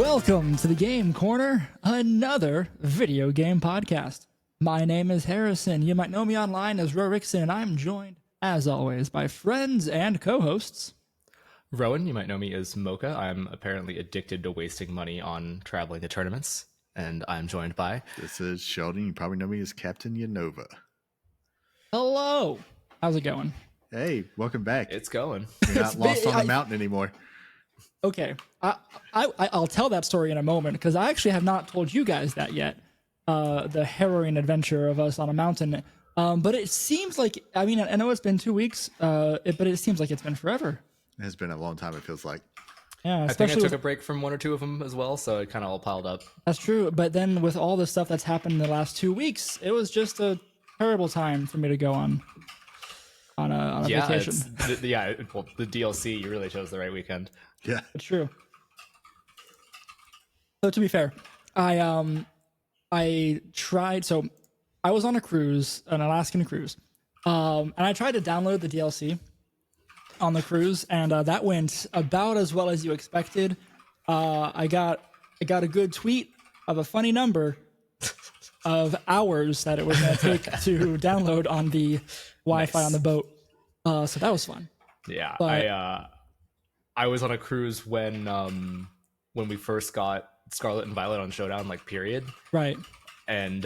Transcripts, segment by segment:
Welcome to the Game Corner, another video game podcast. My name is Harrison. You might know me online as Rorixon, and I'm joined, as always, by friends and co-hosts. Rowan, you might know me as Mocha. I'm apparently addicted to wasting money on traveling to tournaments, and I'm joined by... This is Sheldon. You probably know me as Captain Yanova. Hello. How's it going? Hey, welcome back. It's going. You're not lost on the mountain anymore. Okay, I'll tell that story in a moment, because I actually have not told you guys that yet. The harrowing adventure of us on a mountain. But it seems like, I mean, I know it's been 2 weeks, but it seems like it's been forever. It has been a long time, it feels like. Yeah, I think I took a break from one or two of them as well, so it kind of all piled up. That's true, but then with all the stuff that's happened in the last 2 weeks, it was just a terrible time for me to go on a vacation. Well, the DLC, you really chose the right weekend. Yeah, It's true. So to be fair, I tried. So I was on a cruise, an Alaskan cruise, and I tried to download the DLC on the cruise, and that went about as well as you expected. I got a good tweet of a funny number of hours that it was going to take to download on the Wi-Fi on the boat. So that was fun. Yeah, But- I was on a cruise when we first got Scarlet and Violet on Showdown, like period, Right. and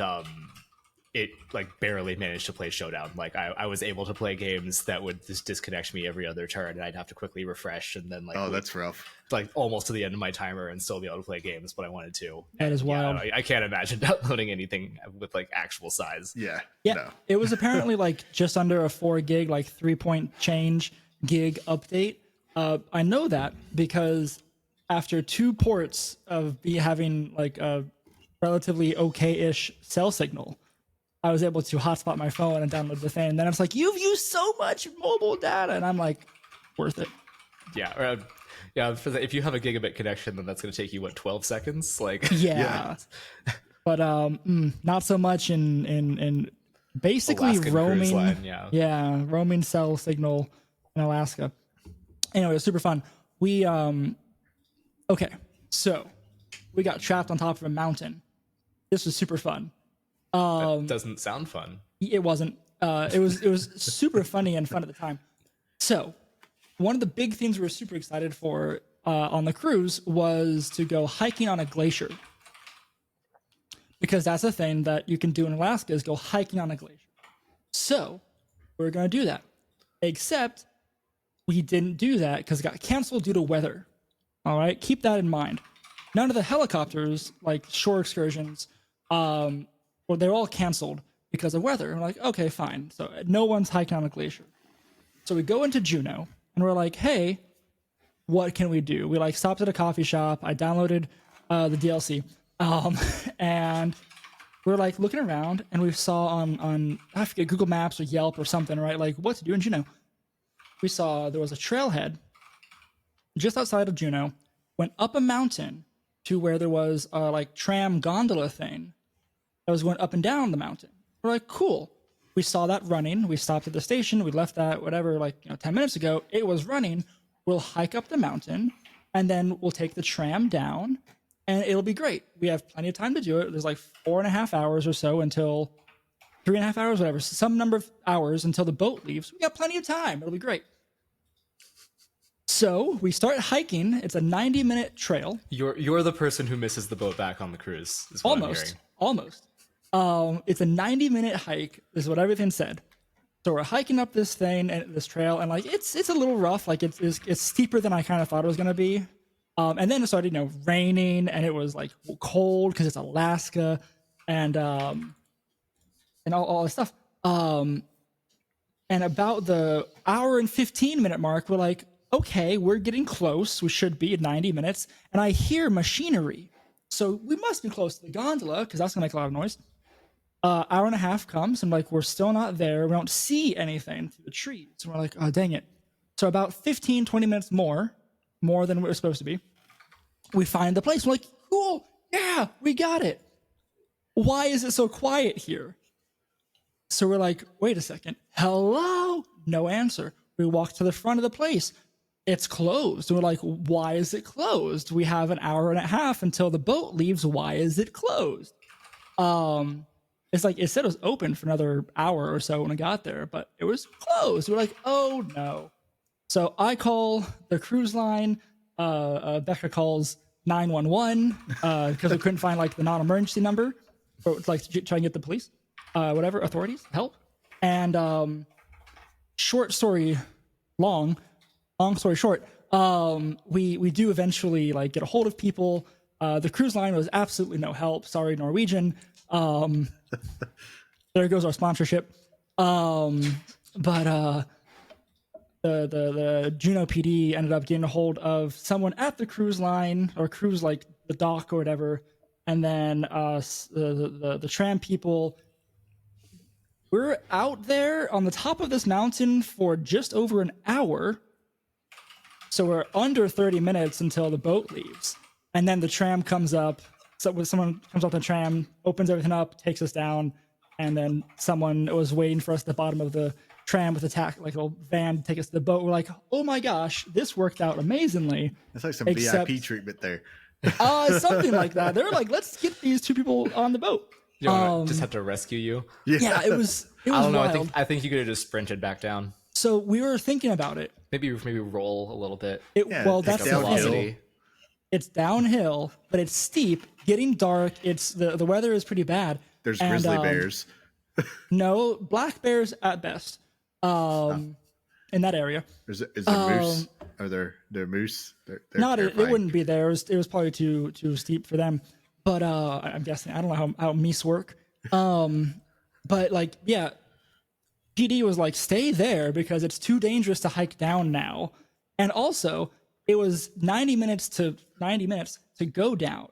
it like barely managed to play Showdown. Like I was able to play games that would just disconnect me every other turn, and I'd have to quickly refresh, and then that's rough. like almost to the end of my timer and still be able to play games, but I wanted to. That is wild. I can't imagine downloading anything with like actual size. Yeah. Yeah, No. it was apparently like just under a 4 gig, like 3-point change gig update. I know that because after 2 ports of me having like a relatively okay-ish cell signal, I was able to hotspot my phone and download the thing. And then it's like, you've used so much mobile data, and I'm like, worth it. Yeah. If you have a gigabit connection, then that's going to take you 12 seconds. Like Yeah. But not so much in basically Alaskan cruise roaming. line, yeah. Roaming cell signal in Alaska. Anyway, it was super fun. We okay, so we got trapped on top of a mountain. This was super fun. That doesn't sound fun. It wasn't. It was super funny and fun at the time. So one of the big things we were super excited for on the cruise was to go hiking on a glacier, because that's a thing that you can do in Alaska, is go hiking on a glacier. So we're going to do that, except we didn't do that because it got canceled due to weather. All right, keep that in mind. None of the helicopters, like shore excursions, they're all canceled because of weather. And we're like, okay, fine. So no one's hiking on a glacier. So we go into Juneau and we're like, hey, what can we do? We like stopped at a coffee shop. I downloaded the DLC, and we're like looking around, and we saw on I forget, Google Maps or Yelp or something, right? Like what to do in Juneau. We saw there was a trailhead just outside of Juneau, went up a mountain to where there was a like tram gondola thing that was going up and down the mountain. We're like, cool. We saw that running. We stopped at the station. We left that, 10 minutes ago. It was running. We'll hike up the mountain, and then we'll take the tram down, and it'll be great. We have plenty of time to do it. There's like 4.5 hours or so until 3.5 hours, whatever, some number of hours until the boat leaves. We got plenty of time. It'll be great. So we start hiking. It's a 90-minute trail. You're the person who misses the boat back on the cruise. Is what I'm hearing. Almost. It's a 90-minute hike, is what everything said. So we're hiking up this thing and this trail, and like it's a little rough. Like it's steeper than I kind of thought it was gonna be. And then it started, raining, and it was like cold because it's Alaska, and all this stuff. And about the hour and 15-minute mark, we're like, okay, we're getting close. We should be at 90 minutes, and I hear machinery. So we must be close to the gondola, because that's gonna make a lot of noise. Hour and a half comes, and like we're still not there. We don't see anything through the trees. And we're like, oh, dang it. So about 15, 20 minutes more than we're supposed to be, we find the place. We're like, cool, yeah, we got it. Why is it so quiet here? So we're like, wait a second. Hello? No answer. We walk to the front of the place. it's closed. And we're like, why is it closed? We have an hour and a half until the boat leaves. Why is it closed? It's like it said it was open for another hour or so when I got there, but it was closed. We're like, oh no. So I call the cruise line. Becca calls 911 because we couldn't find like the non-emergency number, or like to try and get the police, whatever, authorities help. And long story short, we do eventually like get a hold of people. The cruise line was absolutely no help. Sorry, Norwegian. There goes our sponsorship. But the Juneau PD ended up getting a hold of someone at the cruise line or cruise like the dock or whatever, and then the tram people. We're out there on the top of this mountain for just over an hour, so we're under 30 minutes until the boat leaves, and then the tram comes up. So when someone comes off the tram, opens everything up, takes us down, and then someone was waiting for us at the bottom of the tram with like a little van to take us to the boat. We're like, oh my gosh, this worked out amazingly. It's like some VIP treatment there. Something like that. They're like, let's get these two people on the boat. You know, just have to rescue you. Yeah, it was I don't know. wild. I think you could have just sprinted back down. So we were thinking about it. Maybe roll a little bit. Well, it's that's the downhill. thing. It's downhill, but it's steep, getting dark. It's the weather is pretty bad. There's grizzly bears. No, black bears at best. In that area. Is there moose? Are there moose? They're Not it terrifying. wouldn't be there. It was probably too steep for them. But I'm guessing I don't know how meese work. But like yeah, PD was like, stay there because it's too dangerous to hike down now. And also it was 90 minutes to go down,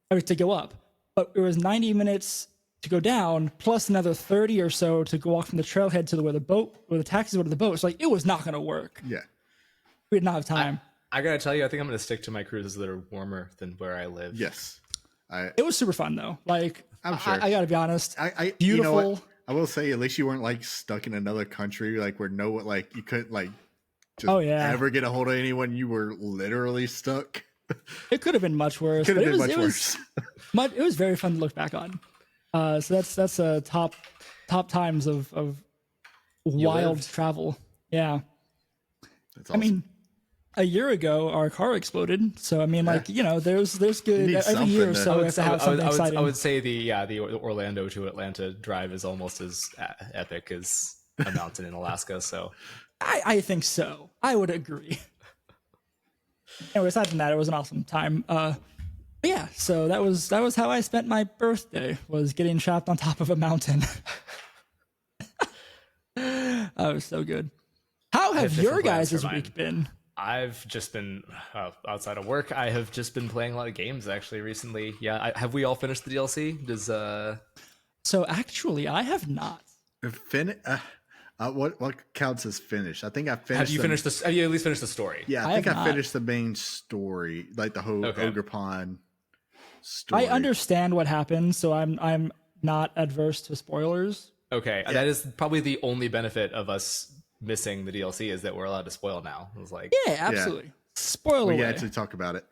or to go up. But it was 90 minutes to go down plus another 30 or so to go walk from the trailhead to where the taxis go to the boat. It's like it was not going to work. Yeah. We did not have time. I gotta tell you, I think I'm gonna stick to my cruises that are warmer than where I live. Yes. It was super fun though. Like I'm sure. I gotta be honest. I Beautiful. You know what? I will say, at least you weren't like stuck in another country, like where you couldn't like just ever get a hold of anyone. You were literally stuck. It could have been much worse. Could have but been it much worse. It was very fun to look back on. So that's top times of wild travel. Yeah. That's awesome. I mean, a year ago our car exploded. So I mean, like there's good need every year or something, so we have to have something exciting. I would say the Orlando to Atlanta drive is almost as epic as a mountain in Alaska. So I think so. I would agree. Anyway, aside from that, it was an awesome time. But yeah, so that was how I spent my birthday, was getting trapped on top of a mountain. That was so good. How have your guys' week been? I've just been outside of work. I have just been playing a lot of games actually recently. Yeah, have we all finished the DLC? So actually, I have not. What counts as finished? I think I finished. Have you at least finished the story? Yeah, I think I finished the main story, like the whole Ogre Pond story. I understand what happened, so I'm not adverse to spoilers. Okay, that is probably the only benefit of us missing the DLC, is that we're allowed to spoil now. It was like, yeah, absolutely. Spoiler away. We had to talk about it.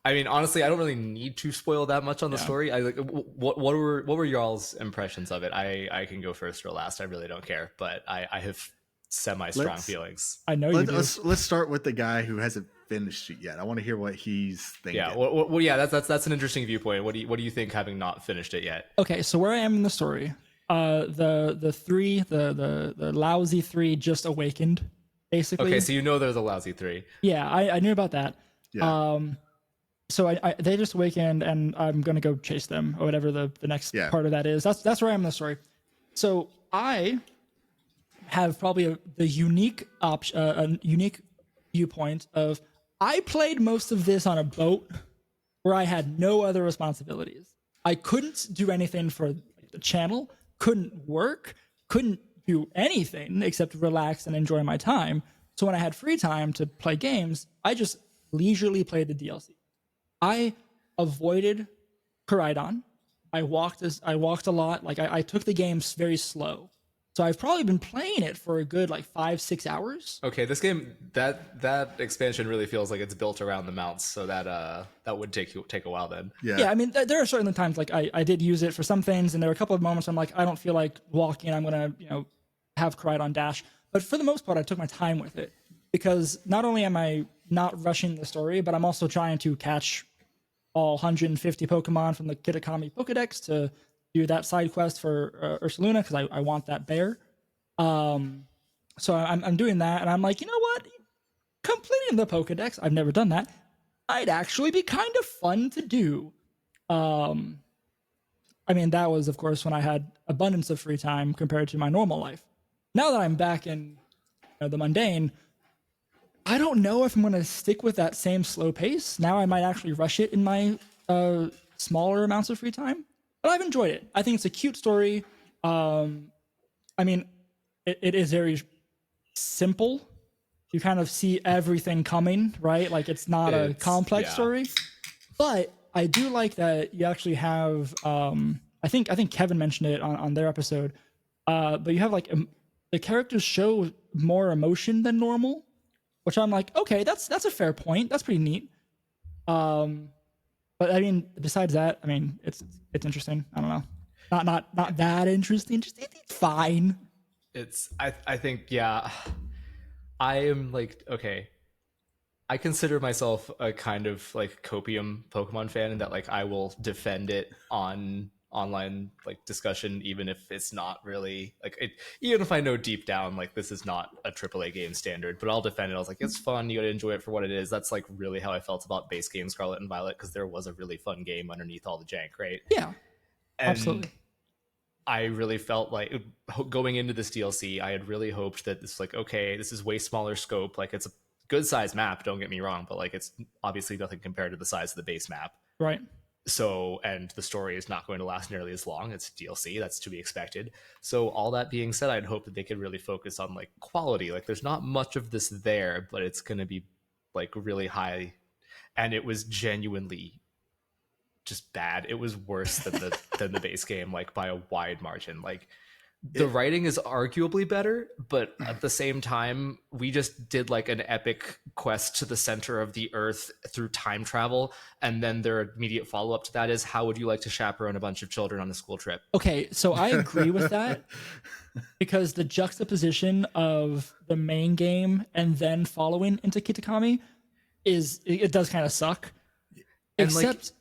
I mean, honestly, I don't really need to spoil that much on the story. I like what were y'all's impressions of it? I can go first or last. I really don't care, but I have semi-strong feelings. I know you do. Let's start with the guy who hasn't finished it yet. I want to hear what he's thinking. Yeah, well, yeah, that's an interesting viewpoint. What do you think, having not finished it yet? Okay, so where I am in the story, the lousy three just awakened, basically. Okay, so they're the lousy three. Yeah, I knew about that. Yeah. So they just awakened, and I'm gonna go chase them, or whatever the next part of that is. That's where I am in the story. So I have probably the unique a unique viewpoint of, I played most of this on a boat where I had no other responsibilities. I couldn't do anything for the channel, couldn't work, couldn't do anything except relax and enjoy my time. So when I had free time to play games, I just leisurely played the DLC. I avoided Koraidon. I walked a lot. Like I took the games very slow. So I've probably been playing it for a good like 5-6 hours. Okay, this game, that expansion really feels like it's built around the mounts, so that would take a while then. Yeah, I mean, there are certain times like I did use it for some things, and there were a couple of moments I'm like, I don't feel like walking. I'm gonna have Koraidon dash, but for the most part, I took my time with it because not only am I not rushing the story, but I'm also trying to catch all 150 Pokemon from the Kitakami Pokedex to do that side quest for Ursaluna because I want that bear. So I'm doing that, and I'm like, you know what? Completing the Pokedex, I've never done that. I'd actually be kind of fun to do. I mean, that was, of course, when I had abundance of free time compared to my normal life. Now that I'm back in the mundane, I don't know if I'm going to stick with that same slow pace. Now I might actually rush it in my smaller amounts of free time. But I've enjoyed it. I think it's a cute story. I mean, it is very simple. You kind of see everything coming, right? Like it's not a complex story. But I do like that you actually have. I think Kevin mentioned it on their episode. But you have like the characters show more emotion than normal, which I'm like, okay, that's a fair point. That's pretty neat. But I mean, besides that, I mean, it's interesting. I don't know, not that interesting. Just it's fine. I think I am like, okay, I consider myself a kind of like copium Pokemon fan, in that like I will defend it on online like discussion, even if it's not really like it, even if I know deep down like this is not a AAA game standard, but I'll defend it. I was like, it's fun, you gotta enjoy it for what it is. That's like really how I felt about base game Scarlet and Violet, because there was a really fun game underneath all the jank, right? Yeah, and absolutely. I really felt like going into this DLC, I had really hoped that this like, okay, this is way smaller scope, like it's a good size map, don't get me wrong, but like it's obviously nothing compared to the size of the base map, right? So, and the story is not going to last nearly as long. It's DLC, that's to be expected. So all that being said, I'd hope that they could really focus on like quality. Like there's not much of this there, but it's going to be like really high. And it was genuinely just bad. It was worse than the base game, like by a wide margin. Like the writing is arguably better, but at the same time, we just did like an epic quest to the center of the earth through time travel, and then their immediate follow-up to that is, how would you like to chaperone a bunch of children on a school trip? Okay, so I agree with that, because the juxtaposition of the main game and then following into Kitakami it does kind of suck. And except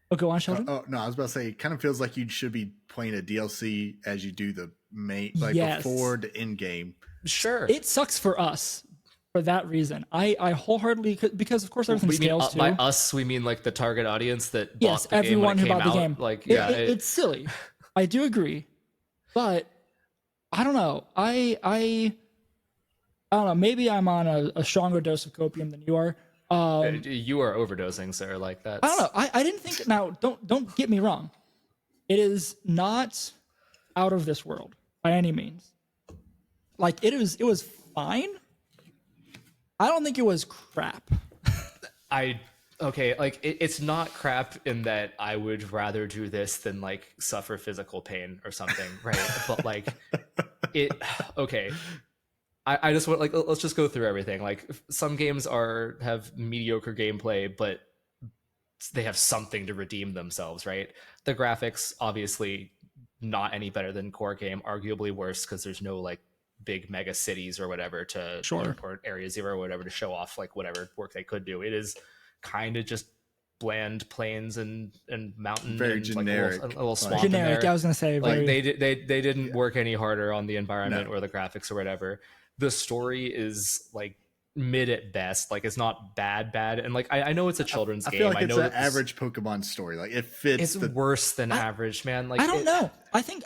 oh, go on, Sheldon. No, I was about to say, it kind of feels like you should be playing a DLC as you do the main, like before the end game. Sure. It sucks for us for that reason. I wholeheartedly, because of course everything scales too. By us, we mean like the target audience that yes, bought the everyone game who bought the game. Like, it's silly. I do agree, but I don't know. I don't know. Maybe I'm on a stronger dose of copium than you are. You are overdosing, sir. Like that. I don't know. I didn't think. Now, don't get me wrong. It is not out of this world by any means. Like it was fine. I don't think it was crap. Okay, like it's not crap in that I would rather do this than like suffer physical pain or something, right? But like okay. I just want, like, let's just go through everything. Like some games have mediocre gameplay, but they have something to redeem themselves, right? The graphics, obviously not any better than core game, arguably worse because there's no like big mega cities or whatever to or Area Zero or whatever to show off like whatever work they could do. It is kind of just bland plains and mountain, very and generic, like a little swamp. Generic. In there. I was gonna say like they didn't work any harder on the environment or the graphics or whatever. The story is like mid at best. Like it's not bad, and like I know it's a children's game. I feel like I it's know an average Pokemon story. Like it fits. It's worse than average, man. Like I don't know. I think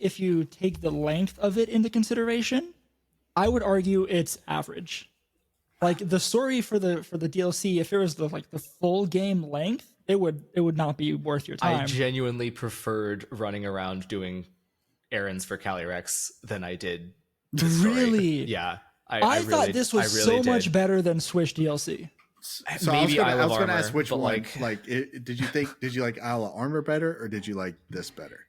if you take the length of it into consideration, I would argue it's average. Like the story for the DLC, if it was the full game length, it would not be worth your time. I genuinely preferred running around doing errands for Calyrex than I did. Really? Yeah. I thought this was really so much better than Swish DLC. So maybe I was going to ask which one. Like, did you like Isle of Armor better, or did you like this better?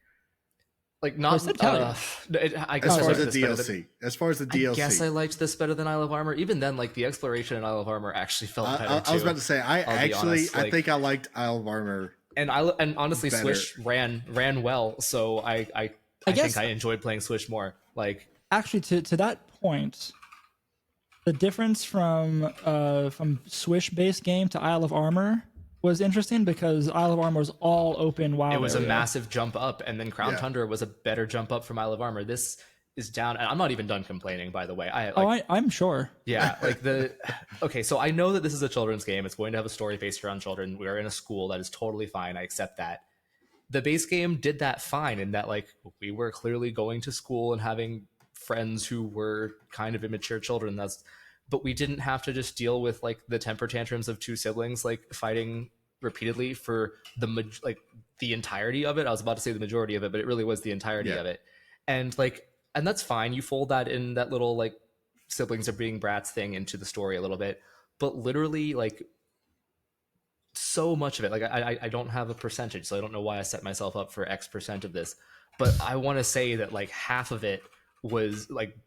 Like not I guess as far I as the liked this better DLC, as far as the DLC, I guess I liked this better than Isle of Armor. Even then, like the exploration in Isle of Armor actually felt better too. I was about to say I think I liked Isle of Armor, and honestly better. Swish ran well, so I think I enjoyed playing Swish more. Like actually to that point, the difference from Swish based game to Isle of Armor was interesting because Isle of Armor was all open wild. It was area. a massive jump up, and then Crown Tundra was a better jump up from Isle of Armor. This is down, and I'm not even done complaining, by the way. I'm sure. Yeah, like okay, so I know that this is a children's game. It's going to have a story based around children. We are in a school. That is totally fine. I accept that. The base game did that fine in that, like, we were clearly going to school and having friends who were kind of immature children. But we didn't have to just deal with like the temper tantrums of two siblings like fighting repeatedly for the entirety of it. I was about to say the majority of it, but it really was the entirety of it. And that's fine. You fold that in, that little like siblings are being brats thing, into the story a little bit. But literally, like, so much of it, like I don't have a percentage, so I don't know why I set myself up for X% of this, but I want to say that like half of it was like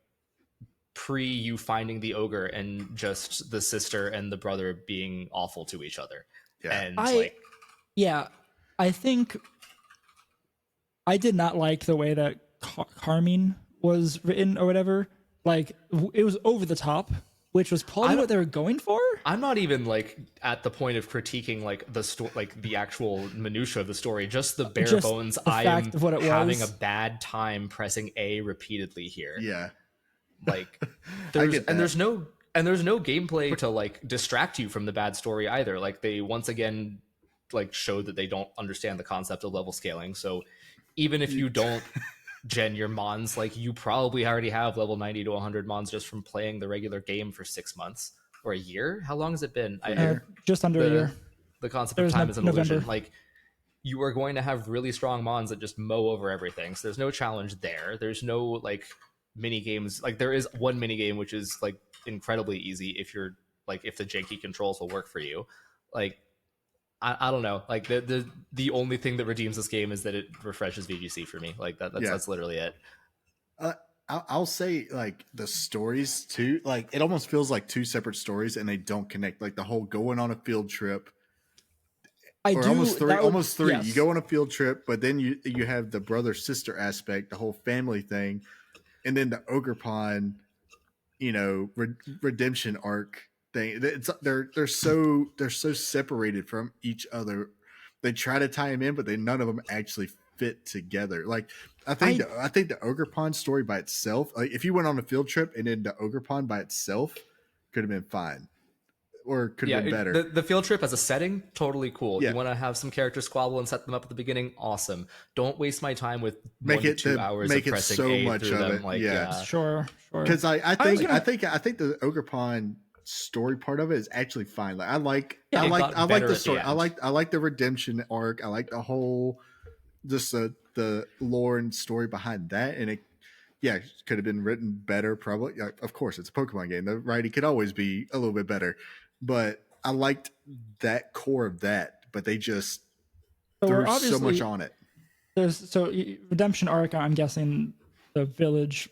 pre you finding the ogre and just the sister and the brother being awful to each other. And I think I did not like the way that Carmine was written or whatever. Like, it was over the top, which was probably what they were going for. I'm not even like at the point of critiquing like the actual minutia of the story, just the bare bones. I am having a bad time pressing A repeatedly here. Yeah. Like there's no gameplay to like distract you from the bad story either. Like, they once again like showed that they don't understand the concept of level scaling. So even if you don't gen your mons, like, you probably already have level 90 to 100 mons just from playing the regular game for 6 months or a year. How long has it been? Just under a year. The concept of time is an illusion. Like, you are going to have really strong mons that just mow over everything. So there's no challenge there. There's no like mini games. Like, there is one mini game which is like incredibly easy if you're like, if the janky controls will work for you. Like, I don't know. Like, the only thing that redeems this game is that it refreshes VGC for me. Like that's literally it. I'll say, like, the stories too. Like, it almost feels like two separate stories, and they don't connect. Like, the whole going on a field trip. Almost three. Yes. You go on a field trip, but then you have the brother sister aspect, the whole family thing, and then the Ogre Pond, redemption arc thing. They're so separated from each other. They try to tie them in, but none of them actually fit together. Like, I think the Ogre Pond story by itself, like, if you went on a field trip and then the Ogre Pond by itself, could have been fine, or could have been better. The field trip as a setting, totally cool. You want to have some characters squabble and set them up at the beginning, awesome. Don't waste my time with 1 to 2 hours of pressing so A much through of them. it. Like, sure. Because I think the Ogre Pond story part of it is actually fine. Like, I like the story. I like the redemption arc. I like the whole the lore and story behind that, and it could have been written better, probably. Of course, it's a Pokemon game. The writing could always be a little bit better, but I liked that core of that. But they just threw so much on it. Redemption arc. I'm guessing the village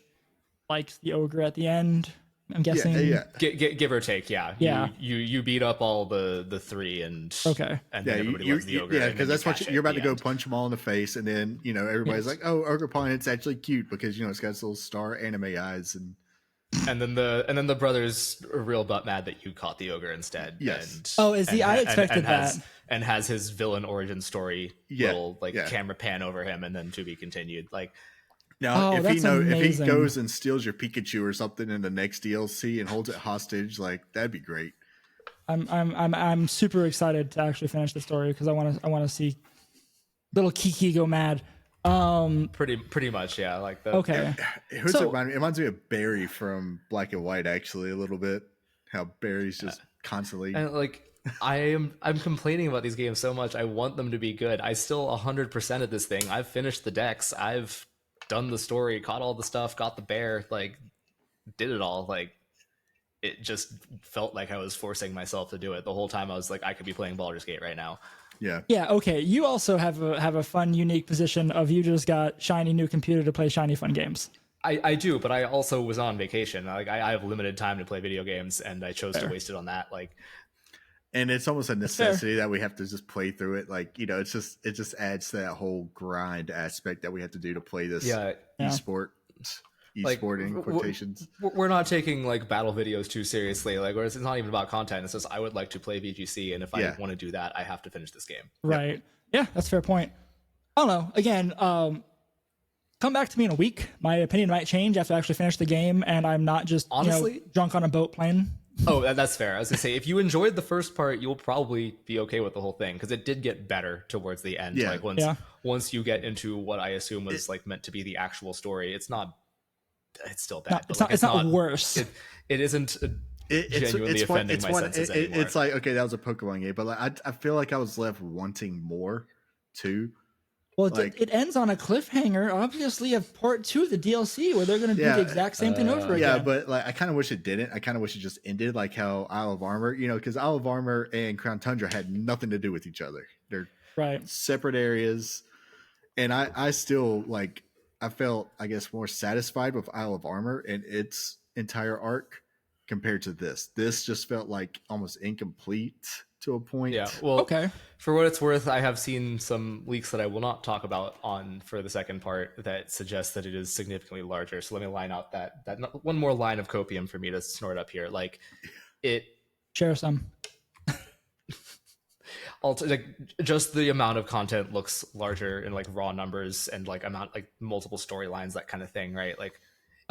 likes the ogre at the end. I'm guessing. Yeah. Give or take. Yeah. You beat up all the three and then everybody loves the ogre. Yeah, because that's what you're about to go punch them all in the face, and then everybody's like, "Oh, Ogre Pond, it's actually cute because it's got its little star anime eyes." And then the brothers are real butt mad that you caught the ogre instead. Yes. I expected that. And has his villain origin story little camera pan over him, and then to be continued. Like, now, if he goes and steals your Pikachu or something in the next DLC and holds it hostage, like, that'd be great. I'm super excited to actually finish the story because I want to see little Kiki go mad. Pretty much, yeah. Like that. Okay. It reminds me of Barry from Black and White, actually, a little bit. How Barry's just constantly, and like, I'm complaining about these games so much. I want them to be good. I still 100% of this thing. I've finished the decks. I've done the story, caught all the stuff, got the bear, like, did it all. Like, it just felt like I was forcing myself to do it the whole time. I was like, I could be playing Baldur's Gate right now. Yeah. Okay. You also have a fun, unique position of you just got shiny new computer to play shiny fun games. I do, but I also was on vacation. Like I have limited time to play video games, and I chose Fair. to waste it on that. Like, and it's almost a necessity that we have to just play through it. Like, you know, it just adds to that whole grind aspect that we have to do to play this esport. E-sporting quotations. We're not taking like battle videos too seriously. Like, whereas it's not even about content. It's just I would like to play VGC, and if I want to do that, I have to finish this game. Right. Yeah, that's a fair point. I don't know. Again, come back to me in a week. My opinion might change after I actually finish the game, and I'm not just honestly drunk on a boat playing. Oh, that's fair. I was gonna say, if you enjoyed the first part, you'll probably be okay with the whole thing because it did get better towards the end. Yeah. Like once you get into what I assume was like meant to be the actual story, it's still bad. It's not worse. It isn't genuinely offending my senses anymore. It's like, okay, that was a Pokemon game, but like I feel like I was left wanting more too. Well, it ends on a cliffhanger, obviously, of part 2 of the DLC, where they're going to do the exact same thing over again. Yeah, but like I kind of wish it didn't. I kind of wish it just ended like how Isle of Armor, because Isle of Armor and Crown Tundra had nothing to do with each other. They're separate areas, and I still like. I felt, I guess, more satisfied with Isle of Armor and its entire arc compared to this. This just felt like almost incomplete to a point. Yeah, well, for what it's worth, I have seen some leaks that I will not talk about for the second part that suggest that it is significantly larger. So let me line out that one more line of copium for me to snort up here. Like, it... Share some. Like just the amount of content looks larger in like raw numbers and like multiple storylines, that kind of thing, right? Like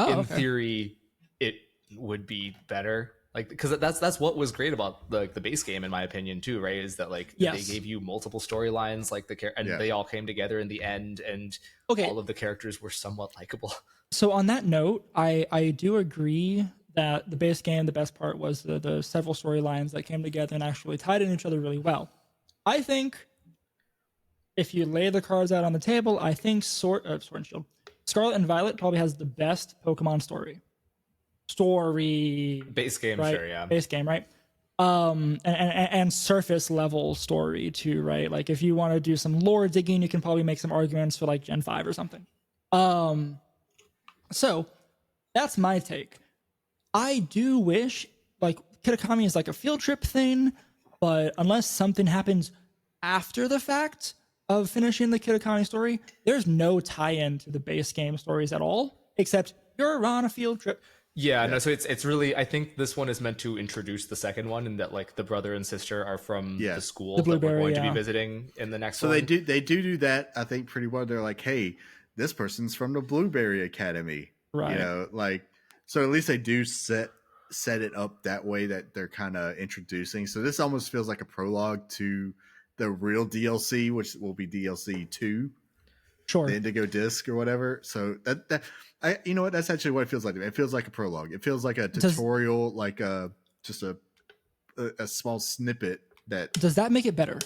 in theory it would be better, like, because that's what was great about the base game, in my opinion, too, right? Is that like they gave you multiple storylines, like they all came together in the end, and all of the characters were somewhat likable. So on that note, I do agree that the base game, the best part was the several storylines that came together and actually tied in each other really well. I think if you lay the cards out on the table, I think Sword and Shield, Scarlet and Violet probably has the best Pokemon story. Base game, right? Sure, yeah. Base game, right? And surface level story too, right? Like if you want to do some lore digging, you can probably make some arguments for like Gen 5 or something. So that's my take. I do wish like Kitakami is like a field trip thing, but unless something happens after the fact of finishing the Kitakami story, there's no tie-in to the base game stories at all, except you're on a field trip. Yeah, no, so it's really, I think this one is meant to introduce the second one, and that like the brother and sister are from the school that we're going to be visiting in the next one. So they do that, I think, pretty well. They're like, hey, this person's from the Blueberry Academy. Right. Like, so at least they do set it up that way, that they're kind of introducing. So this almost feels like a prologue to the real DLC, which will be DLC 2. Sure. The Indigo Disc or whatever. So you know what? That's actually what it feels like to me. It feels like a prologue. It feels like a tutorial, like just a small snippet. Does that make it better?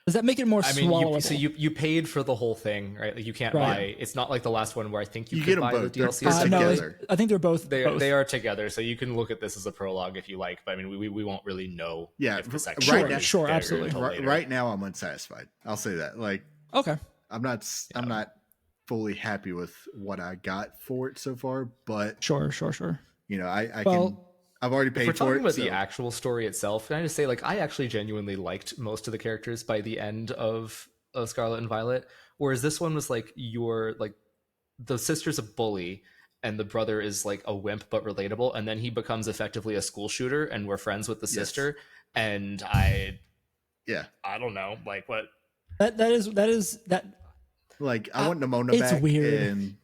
Does that make it more swallowable? So you paid for the whole thing, right? Like you can't buy. It's not like the last one where I think you could buy both. The DLC. No, I think they're both. They are together, so you can look at this as a prologue if you like. But I mean, we won't really know. Yeah, if the second sure, absolutely. Right now, I'm unsatisfied. I'll say that. Like, I'm not fully happy with what I got for it so far, but sure. I've already paid for it. If we're talking about the actual story itself, can I just say, like, I actually genuinely liked most of the characters by the end of Scarlet and Violet, whereas this one was like the sister's a bully and the brother is like a wimp but relatable, and then he becomes effectively a school shooter, and we're friends with the sister, and I don't know, like what that is. Like, I want Nimona back. It's weird. And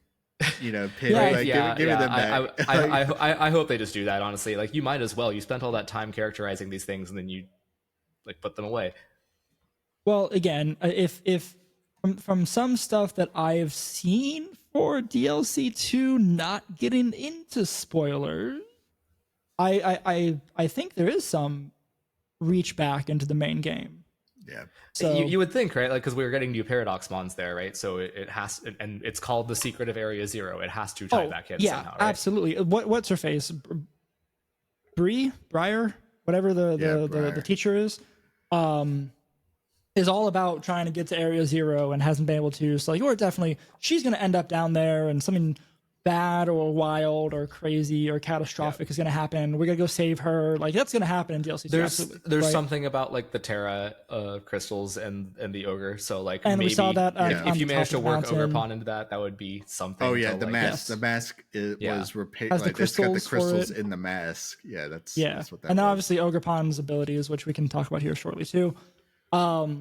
give me them back. I hope they just do that, honestly. Like, you might as well. You spent all that time characterizing these things, and then you like put them away. Well, again, if from some stuff that I've seen for DLC 2, not getting into spoilers, I think there is some reach back into the main game. Yeah. So you would think, right? Like, because we were getting new Paradox Mons there, right? So it has, and it's called the Secret of Area Zero. It has to tie back in somehow, right? Absolutely. What's her face? Breyer, whatever the teacher is. is all about trying to get to Area 0 and hasn't been able to. So like, she's going to end up down there and something bad or wild or crazy or catastrophic is going to happen. We're going to go save her. Like that's going to happen in DLC. There's something about like the Terra crystals and the ogre. So like, and maybe we saw that if you manage to work Ogerpon into that would be something. Oh yeah, to, the like, mask. The mask was repaired. Like, it's got the crystals in the mask. Yeah, that's what that. And then obviously Ogerpon's abilities, which we can talk about here shortly too. So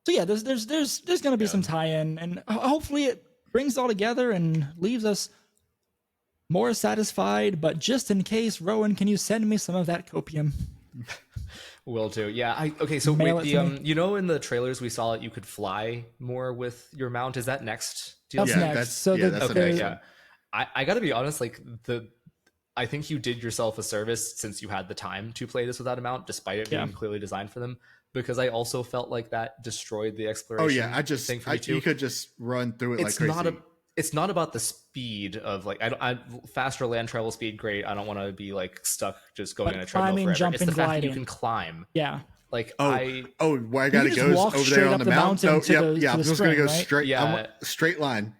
yeah, there's going to be some tie-in, and hopefully it brings it all together and leaves us more satisfied. But just in case, Rowan, can you send me some of that copium? Will do. Yeah. Okay. So wait, you know, in the trailers we saw that you could fly more with your mount. Is that next? That's next. I got to be honest. Like I think you did yourself a service since you had the time to play this without a mount, despite it being clearly designed for them. Because I also felt like that destroyed the exploration. Oh yeah, you could just run through it like crazy. It's not about the speed of like faster land travel speed. Great. I don't want to be like stuck just going on a treadmill forever. Jumping, it's the fact gliding. that you can climb. Yeah. Like where I gotta go over there on the mountain. I'm just gonna go straight. Yeah, straight line.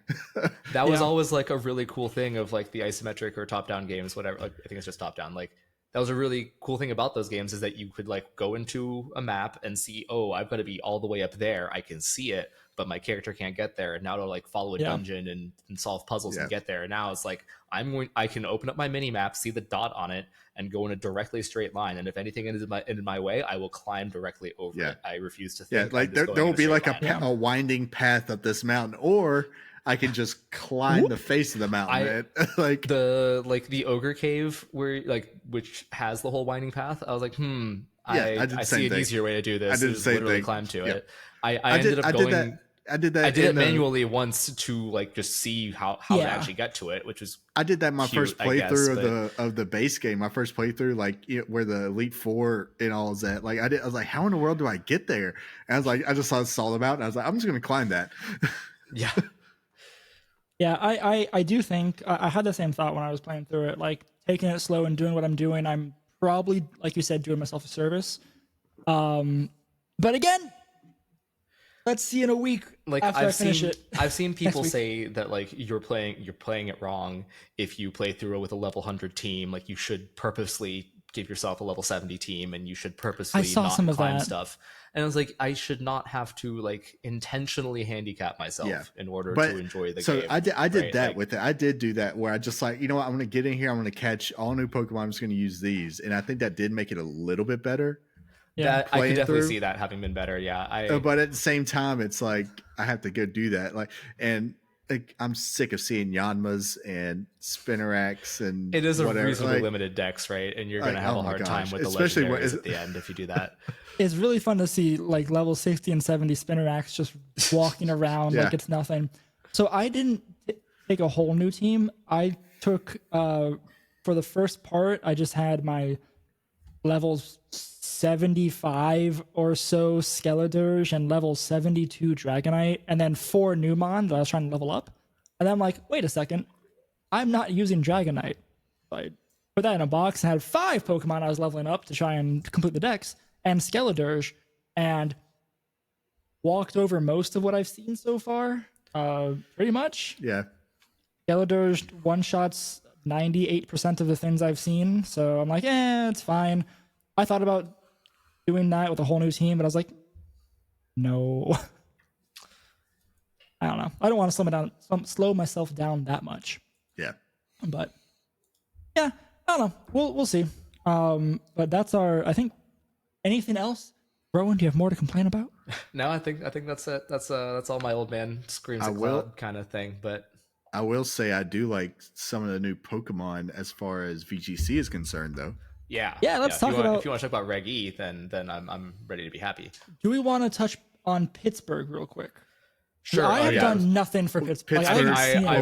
That was always like a really cool thing of like the isometric or top-down games, whatever. Like, I think it's just top-down. Like that was a really cool thing about those games is that you could like go into a map and see, oh, I've got to be all the way up there. I can see it, but my character can't get there. And now to like follow a dungeon and solve puzzles and get there. And now it's like I can open up my mini map, see the dot on it, and go in a directly straight line. And if anything is in my way, I will climb directly over it. I refuse to think. Yeah, like there will be like a winding path up this mountain, or I can just climb the face of the mountain. Like the ogre cave which has the whole winding path. I was like, I see an easier way to do this. I did the same thing. Climb to it. I ended up going. I did that. I did it manually once to like just see how to actually get to it, which was I did that my first playthrough of the base game. My first playthrough, like where the Elite Four and all is at. Like I was like, how in the world do I get there? And I was like, I just saw them out, and I was like, I'm just gonna climb that. Yeah. Yeah, I do think I had the same thought when I was playing through it. Like taking it slow and doing what I'm doing, I'm probably, like you said, doing myself a service. But again, let's see in a week. Like after I finish it. I've seen people say that like you're playing it wrong if you play through it with a level 100 team. Like you should purposely give yourself a level 70 team, and you should purposely not climb stuff. And I was like, I should not have to like intentionally handicap myself in order to enjoy the game. So I did that with it. I did do that where I just like, you know what, I'm going to get in here. I'm going to catch all new Pokemon. I'm just going to use these. And I think that did make it a little bit better. Yeah, I can definitely see that having been better. Yeah. But at the same time, it's like, I have to go do that. Like, I'm sick of seeing Yanmas and Spinnerax and it is whatever. A reasonably limited dex, right? And you're going to have a hard time with the legendaries at the end if you do that. It's really fun to see like level 60 and 70 Spinnerax just walking around like it's nothing. So I didn't take a whole new team. I took for the first part, I just had my levels 75 or so Skeledirge and level 72 Dragonite, and then 4 Numon that I was trying to level up. And then I'm like, wait a second, I'm not using Dragonite. So I put that in a box and had 5 Pokemon I was leveling up to try and complete the dex, and Skeledirge, and walked over most of what I've seen so far. Pretty much. Yeah. Skeledirge one-shots 98% of the things I've seen, so I'm like, it's fine. I thought about doing that with a whole new team, but I was like, no. I don't know. I don't want to slow myself down that much. Yeah. But yeah, I don't know. We'll see. But that's I think. Anything else? Rowan, do you have more to complain about? No, I think that's it. That's all my old man screams at cloud kind of thing. But I will say I do like some of the new Pokemon as far as VGC is concerned, though. Yeah. Let's talk about. If you want to talk about Reg E, then I'm ready to be happy. Do we want to touch on Pittsburgh real quick? Sure. I have done nothing for Pittsburgh.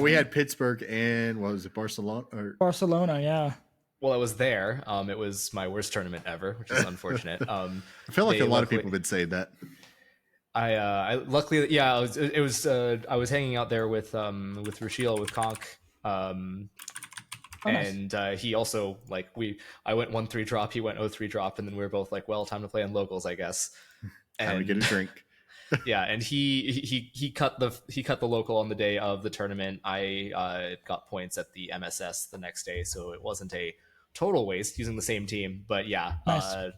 We had Pittsburgh and what was it, Barcelona? Barcelona, yeah. Well, I was there. It was my worst tournament ever, which is unfortunate. I feel like a lot of people have been saying that. I luckily, yeah, I was hanging out there with Rachel, with Conk, and he also I went 1-3 drop, he went 0-3 drop, and then we were both like, well, time to play in locals, I guess. Time to get a drink. Yeah, and he cut the local on the day of the tournament. I got points at the MSS the next day, so it wasn't a total waste using the same team. But yeah, Nice.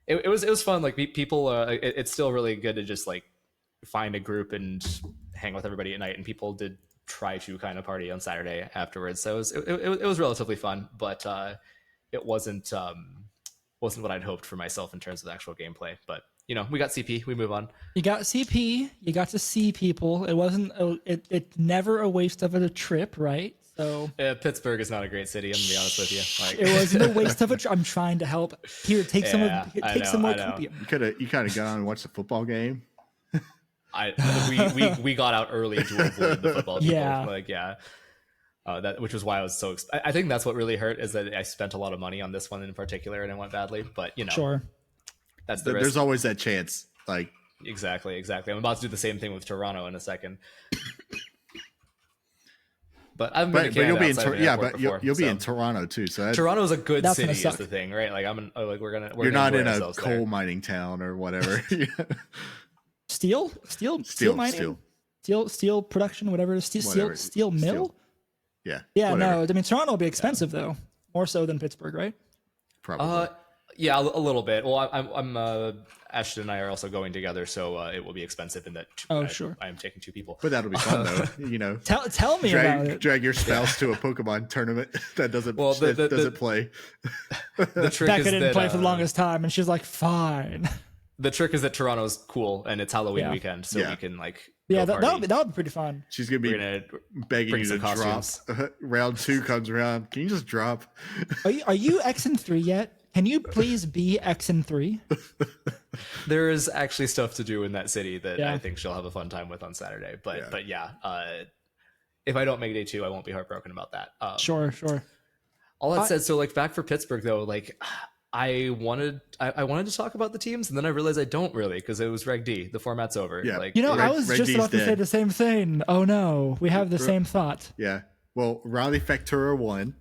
it was fun. Like people, it's still really good to just like find a group and hang with everybody at night. And people did try to kind of party on Saturday afterwards, so it was relatively fun. But it wasn't what I'd hoped for myself in terms of the actual gameplay. But we got CP. We move on. You got CP. You got to see people. It wasn't. It's never a waste of a trip, right? So Pittsburgh is not a great city. I'm gonna be honest with you. Like, it wasn't a waste of a trip. I'm trying to help. Here, take some more copium. You kind of got on and watched the football game. We got out early to avoid the football people. Yeah. Which was why I was so. I think that's what really hurt is that I spent a lot of money on this one in particular and it went badly. But sure, that's the risk. There's always that chance. Like exactly. I'm about to do the same thing with Toronto in a second. But I've been. But you'll be in you'll be in Toronto too. So Toronto's a good city is the thing, right? Like we're you're not in a coal there. mining town or whatever. Steel mining, steel production, whatever. Steel mill. Yeah. Whatever. No. I mean, Toronto will be expensive though, more so than Pittsburgh, right? Probably. Yeah, a little bit. Well, I'm Ashton and I are also going together, so it will be expensive in that. Sure. I am taking 2 people, but that'll be fun though. Tell me about it. Drag your spouse to a Pokemon tournament that doesn't doesn't play. The trick Becca is didn't play for the longest time, and she's like, fine. The trick is that Toronto's cool and it's Halloween weekend, so we can like. That would be pretty fun. She's gonna be begging you to drop. Round 2 comes around. Can you just drop? Are you X and 3 yet? Can you please be X and 3? There is actually stuff to do in that city that I think she'll have a fun time with on Saturday. But if I don't make day 2, I won't be heartbroken about that. Sure. All that said, so like back for Pittsburgh though, like I wanted to talk about the teams, and then I realized I don't really because it was Reg D. The format's over. Yeah. Like, I was just about to say the same thing. Oh no, we have the same thought. Yeah. Well, Riley Factura won.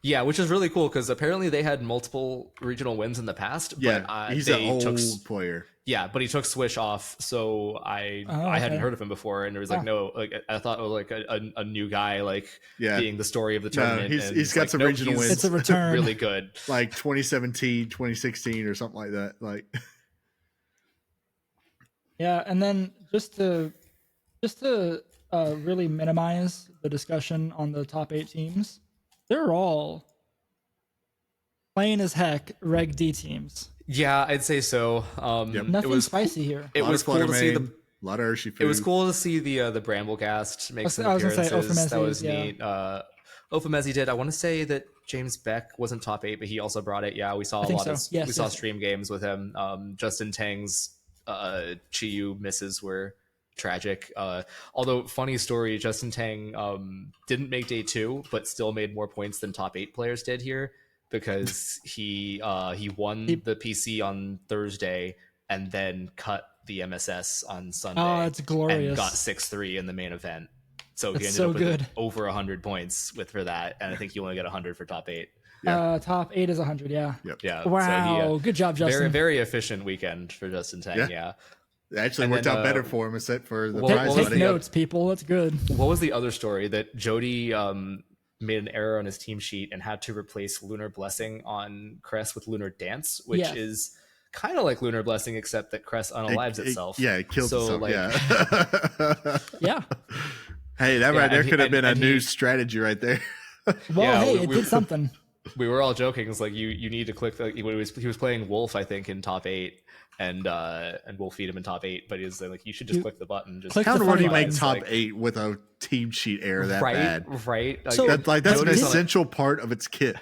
Yeah, which is really cool because apparently they had multiple regional wins in the past. Yeah, but, he's an old player. Yeah, but he took Swish off, so I hadn't heard of him before, and it was like I thought it was like a new guy being the story of the tournament. No, he's got some regional wins. It's a return, really good, like 2017, 2016, or something like that. Like, yeah, and then just to really minimize the discussion on the top 8 teams. They're all plain as heck Reg D teams. Yeah, I'd say so. Nothing spicy here. It was cool to see a lot of Hershey food. It was cool to see the Bramblegast make some appearances. That was neat. Ofamezi did. I want to say that James Beck wasn't top 8, but he also brought it. Yeah, we saw a lot of we saw stream games with him. Justin Tang's Chiyu misses were tragic. Although funny story, Justin Tang didn't make day 2, but still made more points than top 8 players did here because he won the PC on Thursday and then cut the MSS on Sunday. Oh, it's glorious! And got 6-3 in the main event. So he ended up with over 100 points for that, and I think you only get 100 for top 8. Yeah. Top 8 is 100. Yeah. Yep. Yeah. Wow. So good job, Justin. Very, very efficient weekend for Justin Tang. Yeah. It actually worked out better for him, except for the prize money. Take notes, people. That's good. What was the other story that Jody made an error on his team sheet and had to replace Lunar Blessing on Cress with Lunar Dance, which is kind of like Lunar Blessing, except that Cress unalives itself. It kills itself. Yeah. Hey, that right there could have been a new strategy right there. Well, it did something. We were all joking. It's like you need to click. He was playing Wolf, I think, in top 8. And we'll feed him in top 8, but he's like, you should just click the button. How do you make top 8 with a team sheet error that bad? Right. So that's an essential part of its kit.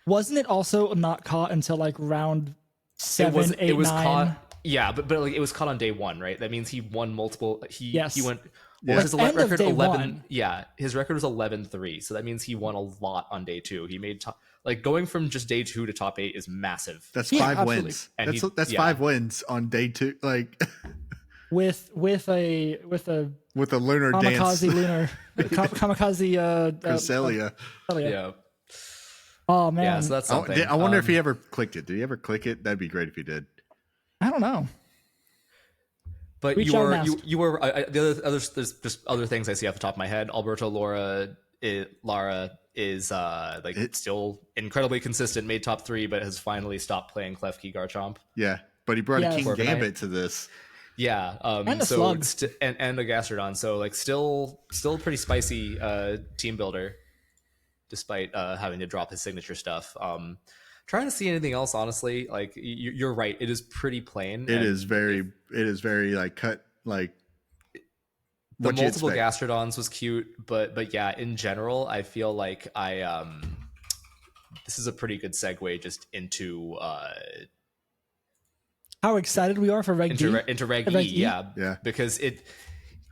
Wasn't it also not caught until like round 7, 8, 9? Caught. Yeah, but like it was caught on day 1, right? That means he won multiple. He went. What was his record? 11. 1. Yeah, his record was 11-3. So that means he won a lot on day 2. He made going from just day 2 to top 8 is massive. That's 5 wins. And that's 5 wins on day 2. Like with a lunar dance. Kamikaze Cresselia. Yeah. Oh man. Yeah, so that's something. I wonder if he ever clicked it. Did he ever click it? That'd be great if he did. I don't know. But you were the other there's just other things I see off the top of my head. Alberto Lara is still incredibly consistent, made top 3, but has finally stopped playing Klefki Garchomp. Yeah, but he brought a King Gambit to this. Yeah, and a Slug. And a Gastrodon. So like still pretty spicy team builder, despite having to drop his signature stuff. Trying to see anything else, honestly. Like you're right, it is pretty plain. It is very like cut like. The multiple Gastrodons was cute, but yeah, in general, I feel like this is a pretty good segue just into how excited we are for Reg D. Into Reg E, yeah, because it,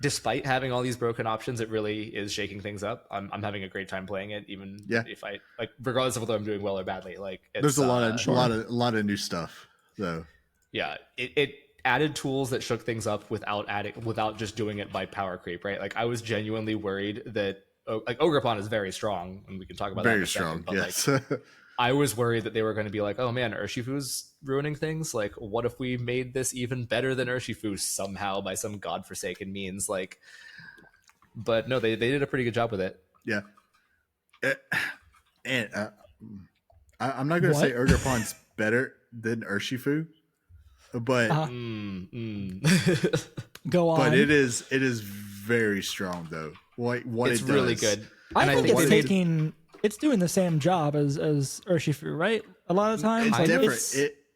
despite having all these broken options, it really is shaking things up. I'm having a great time playing it, even if I like, regardless of whether I'm doing well or badly. Like there's a lot of new stuff though. Yeah, it added tools that shook things up without just doing it by power creep, right? Like I was genuinely worried that like Ogerpon is very strong, and we can talk about that in a second, but yes. Like I was worried that they were going to be like, oh man, Urshifu's ruining things. Like, what if we made this even better than Urshifu somehow by some godforsaken means? Like, but no, they did a pretty good job with it. Yeah. And I'm not going to say Ogerpon's better than Urshifu, but go on. But it is very strong though. It's really good. I think it's doing the same job as Urshifu, right? A lot of times, it's different.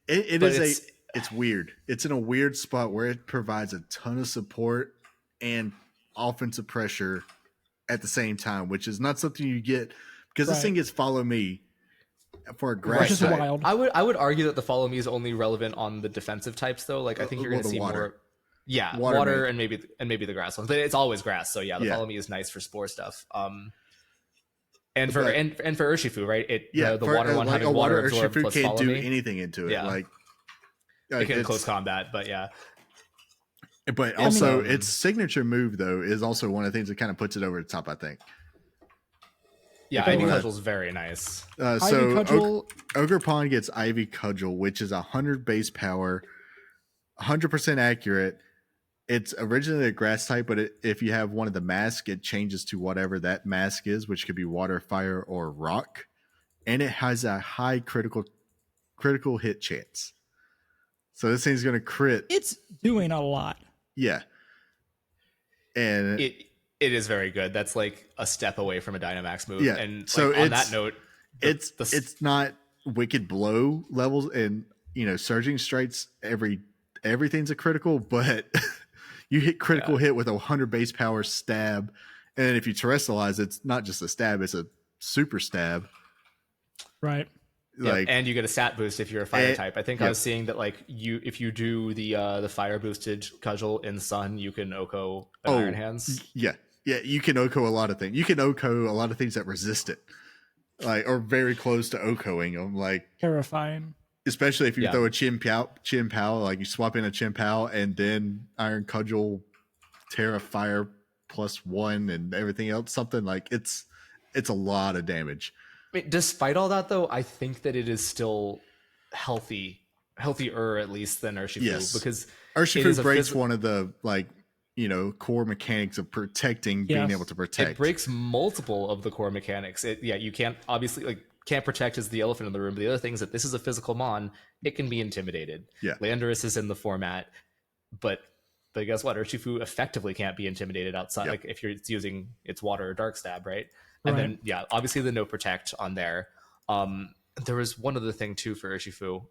It's weird. It's in a weird spot where it provides a ton of support and offensive pressure at the same time, which is not something you get because this thing gets follow me for a grass. Which is wild. I would argue that the follow me is only relevant on the defensive types though. Like I think you're going to see more. Yeah, water and maybe the grass ones. But it's always grass, so yeah, the follow me is nice for spore stuff. And for Urshifu, right? The water one having water absorb plus can't follow do me. anything into it. Yeah. Like it can close combat, but yeah. But also, its signature move though is also one of the things that kind of puts it over the top. I think. Yeah, Ivy Cudgel's very nice. Ogerpon gets Ivy Cudgel, which is 100 base power, 100% accurate. It's originally a grass type, but if you have one of the masks, it changes to whatever that mask is, which could be water, fire, or rock. And it has a high critical hit chance. So this thing's going to crit. It's doing a lot. Yeah. And it is very good. That's like a step away from a Dynamax move. Yeah. And so on that note, it's not Wicked Blow levels and surging strikes. Everything's a critical, but you hit critical hit with a 100 base power stab, and if you terrestrialize, it's not just a stab; it's a super stab. Right. And you get a stat boost if you're a fire type. I think I was seeing that if you do the fire boosted cudgel in Sun, you can Oko Iron Hands. Yeah, you can Oko a lot of things. You can Oko a lot of things that resist it, or very close to Okoing them. Like terrifying. Especially if you throw a Chien-Pao, like you swap in a Chien-Pao and then Iron Cudgel, Terra Fire +1 and everything else, something like it's a lot of damage. I mean, despite all that, though, I think that it is still healthier at least than Urshifu. Yes. Because Urshifu breaks one of the core mechanics of protecting, being able to protect. It breaks multiple of the core mechanics. You can't obviously can't protect is the elephant in the room. But the other thing is that this is a physical mon. It can be intimidated. Yeah. Landorus is in the format, but guess what? Urshifu effectively can't be intimidated outside. Like if you're using its water or dark stab, right? And then obviously the no protect on there. There was one other thing too for Urshifu.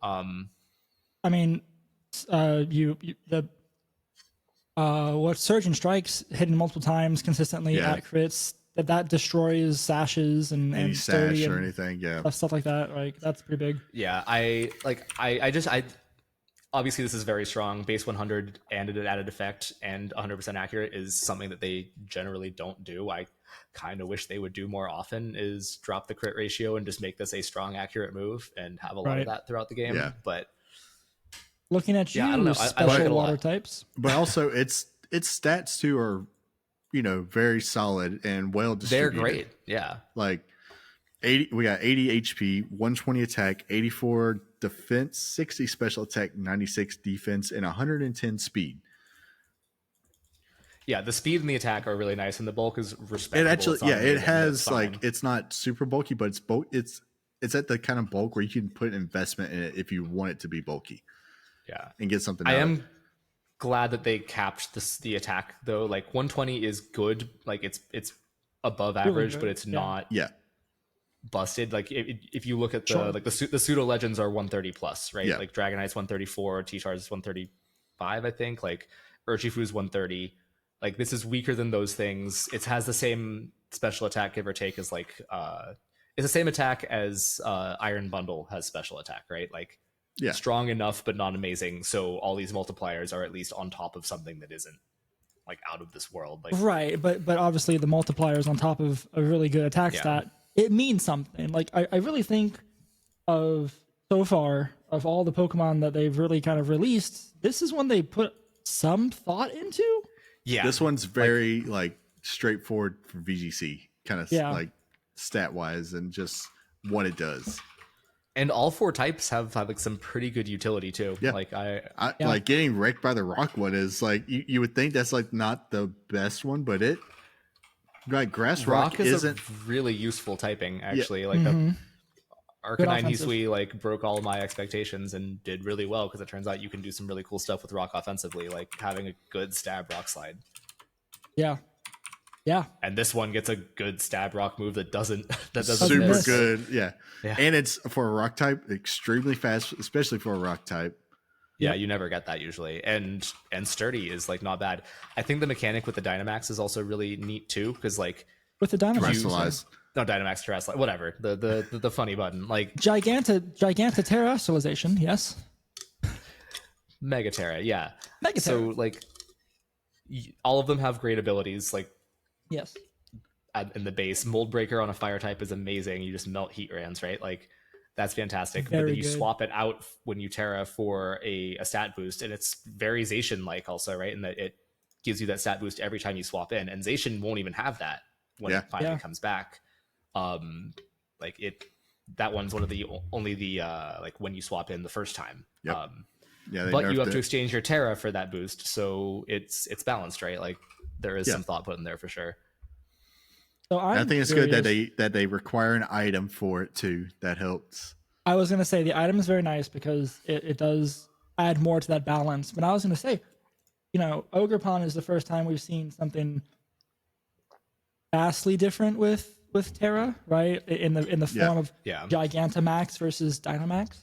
What Surge and Strikes hitting multiple times consistently at crits. That destroys sashes and any sash or anything, stuff like that. Like that's pretty big. Yeah, I obviously this is very strong. Base 100 and an added effect and 100% accurate is something that they generally don't do. I kind of wish they would do more often. Is drop the crit ratio and just make this a strong, accurate move and have a lot of that throughout the game. Yeah. But looking at you, I don't know. Special water types, but also its stats too are. Very solid and well distributed. They're great. Yeah. Like 80, we got 80 HP, 120 attack, 84 defense, 60 special attack, 96 defense, and 110 speed. the speed and the attack are really nice, and the bulk is respectable. It actually, it has like, it's not super bulky, but it's at the kind of bulk where you can put investment in it if you want it to be bulky. Yeah, and get something. I am glad that they capped the attack though. Like 120 is good. Like it's above average, but it's not busted. Like if you look at the the pseudo legends are 130 plus, right? Like Dragonite's 134, T-Char's is 135, I think. Like Urshifu's 130. Like this is weaker than those things. It has the same special attack, give or take, as like it's the same attack as Iron Bundle has special attack, right? Like strong enough but not amazing. So all these multipliers are at least on top of something that isn't like out of this world. Like right, but obviously the multipliers on top of a really good attack stat, it means something. Like I really think of so far of all the Pokemon that they've really kind of released, this is one they put some thought into. Yeah, this one's very like straightforward for VGC, kind of like stat wise and just what it does. And all 4 types have like some pretty good utility too. Yeah, like I like getting wrecked by the rock one is like you would think that's like not the best one, but it like grass rock isn't a really useful typing actually. Like the Arcanine Hisui like broke all my expectations and did really well because it turns out you can do some really cool stuff with rock offensively, like having a good stab rock slide. Yeah. And this one gets a good stab rock move that doesn't super miss. Good. Yeah. And it's for a rock type extremely fast, especially for a rock type. Yeah, you never get that usually. And sturdy is like not bad. I think the mechanic with the Dynamax is also really neat too, because like with the Dynamax. No, Dynamax Terrestrialize, whatever. The funny button. Like Gigantoterrestrialization, yes. Megaterra, yeah. Megaterra. So like all of them have great abilities, like yes. In the base. Mold Breaker on a fire type is amazing. You just melt heat rans, right? Like that's fantastic. Very but then you good. swap it out when you Terra for a stat boost, and it's very Zacian like also, right? And that it gives you that stat boost every time you swap in. And Zacian won't even have that when it finally comes back. Like that one's one of the only like when you swap in the first time. Yep. But you have to exchange your Terra for that boost, so it's balanced, right? Like there is some thought put in there for sure. So I think it's good that they require an item for it too. That helps. I was gonna say the item is very nice because it does add more to that balance. But I was gonna say, Ogerpon is the first time we've seen something vastly different with Terra, right? In the form of Gigantamax versus Dynamax.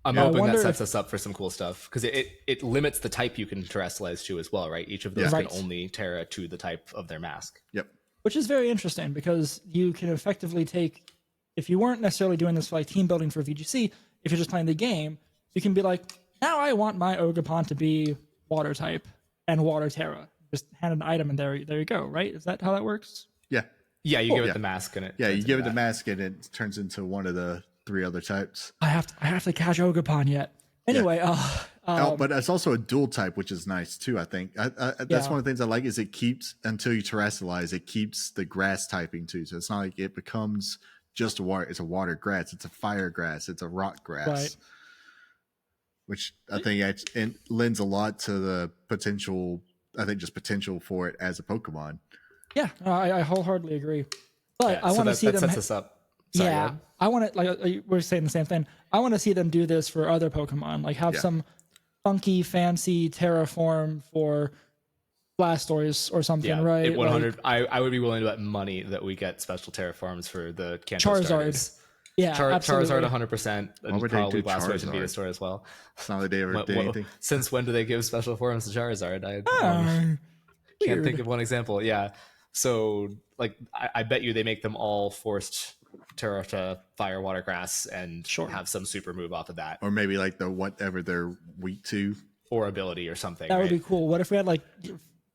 I'm hoping that sets us up for some cool stuff because it limits the type you can terrestrialize to as well, right? Each of those can only Terra to the type of their mask. Yep. Which is very interesting because you can effectively take, if you weren't necessarily doing this for like team building for VGC, if you're just playing the game, you can be like, now I want my Ogerpon to be water type and water Terra. Just hand an item and there you go, right? Is that how that works? Yeah. Yeah, you give it the mask and it. Yeah, you give it the mask and it turns into one of the 3 other types. I have to catch Ogerpon yet. Anyway, but it's also a dual type, which is nice too. I think that's one of the things I like is it keeps until you terrestrialize, it keeps the grass typing too. So it's not like it becomes just a water. It's a water grass. It's a fire grass. It's a rock grass. Right. Which I think it lends a lot to the potential. I think just potential for it as a Pokemon. Yeah, I wholeheartedly agree. But I want to see them sets us up. Sorry, I want to like we're saying the same thing. I want to see them do this for other Pokemon, like have some funky, fancy terraform for Blastoise or something, right? 100. Like, I would be willing to bet money that we get special terraforms for the Kanto Charizard. starters. Yeah, Charizard 100%, and probably Blastoise and Venusaur as well. It's not that they ever did anything. Since when do they give special forms to Charizard? I can't think of one example. Yeah, so like I bet you they make them all forced Terra to Fire, Water, Grass, and have some super move off of that, or maybe like the whatever they're weak to, or ability or something. That would be cool. What if we had like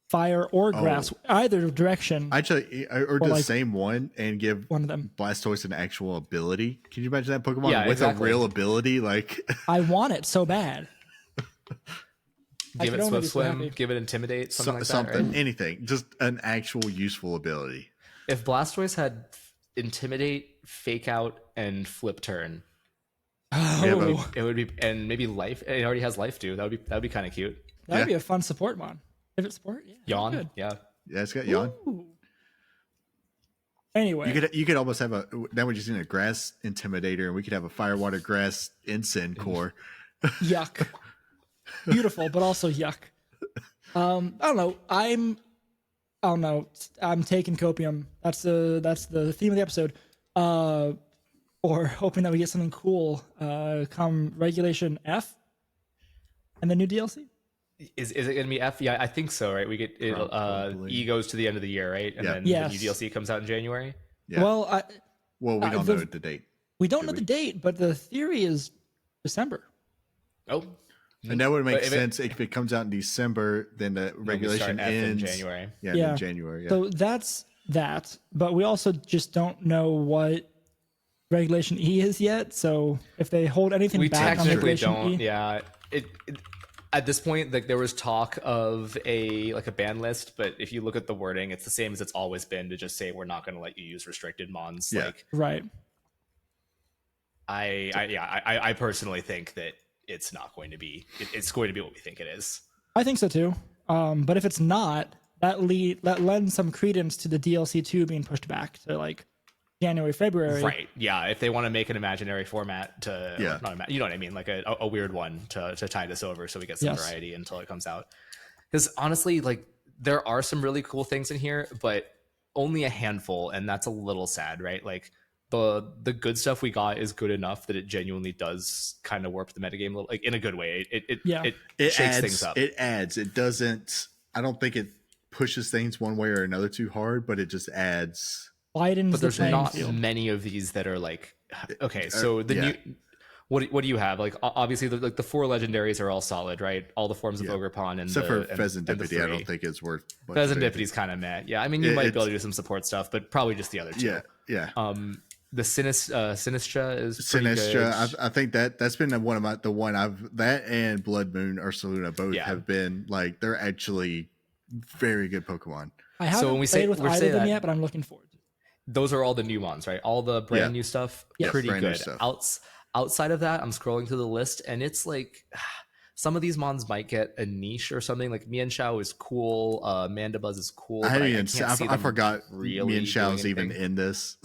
Fire or Grass, either direction? Actually, or the like same one and give one of them Blastoise an actual ability. Can you imagine that Pokemon with a real ability? Like I want it so bad. Give it Swift Swim, give it Intimidate, something like that. Right? Anything, just an actual useful ability. If Blastoise had Intimidate, Fake Out, and Flip Turn, it would be, and maybe Life. It already has Life too. That would be kind of cute. That would be a fun support mod. Pivot Sport? Yeah. Yawn. Good. Yeah. Yeah, it's got yawn. Ooh. Anyway. You could almost have now we're just in a grass intimidator, and we could have a firewater grass ensign core. Yuck. Beautiful, but also yuck. I don't know. I'm taking copium. That's the theme of the episode. Or hoping that we get something cool come Regulation F and the new DLC. Is it going to be F? Yeah, I think so, right? We get it. E goes to the end of the year, right? And then the new DLC comes out in January. Yeah. Well, we don't know the date. We don't know the date, but the theory is December. Oh. And that would make sense if it comes out in December, then the regulation ends in January. Yeah, in January. Yeah. So that's that. But we also just don't know what Regulation E is yet. So if they hold anything back on Regulation E, yeah. At this point, like there was talk of a ban list, but if you look at the wording, it's the same as it's always been to just say we're not going to let you use restricted mons. Yeah. Like, right. I personally think that it's not going to be. It's going to be what we think it is. I think so too. But if it's not, that lends some credence to the DLC 2 being pushed back to like January, February. Right. Yeah. If they want to make an imaginary format to, you know what I mean? Like a weird one to tie this over so we get some variety until it comes out. Because honestly, like there are some really cool things in here, but only a handful. And that's a little sad, right? Like the good stuff we got is good enough that it genuinely does kind of warp the metagame a little, like in a good way. It shakes things up. It adds. It doesn't. I don't think it pushes things one way or another too hard, but it just adds. Widens but there's the not field. Many of these that are like, okay, so the new. What do you have? Like obviously the 4 legendaries are all solid, right? All the forms of Ogerpon and except for Pheasantipity, I don't think it's worth. Pheasantipity's kind of meh. Yeah, I mean you might be able to do some support stuff, but probably just the other two. Yeah. The Sinistra is Sinistra. I think that's been that and Blood Moon Ursaluna both have been like they're actually very good Pokemon. I haven't played with either of them yet, but I'm looking forward to it. Those are all the new ones, right? All the brand new stuff, pretty good. Outside of that, I'm scrolling through the list, and it's like some of these mons might get a niche or something. Like Mienshao is cool, Mandibuzz is cool. I forgot Mienshao's even in this.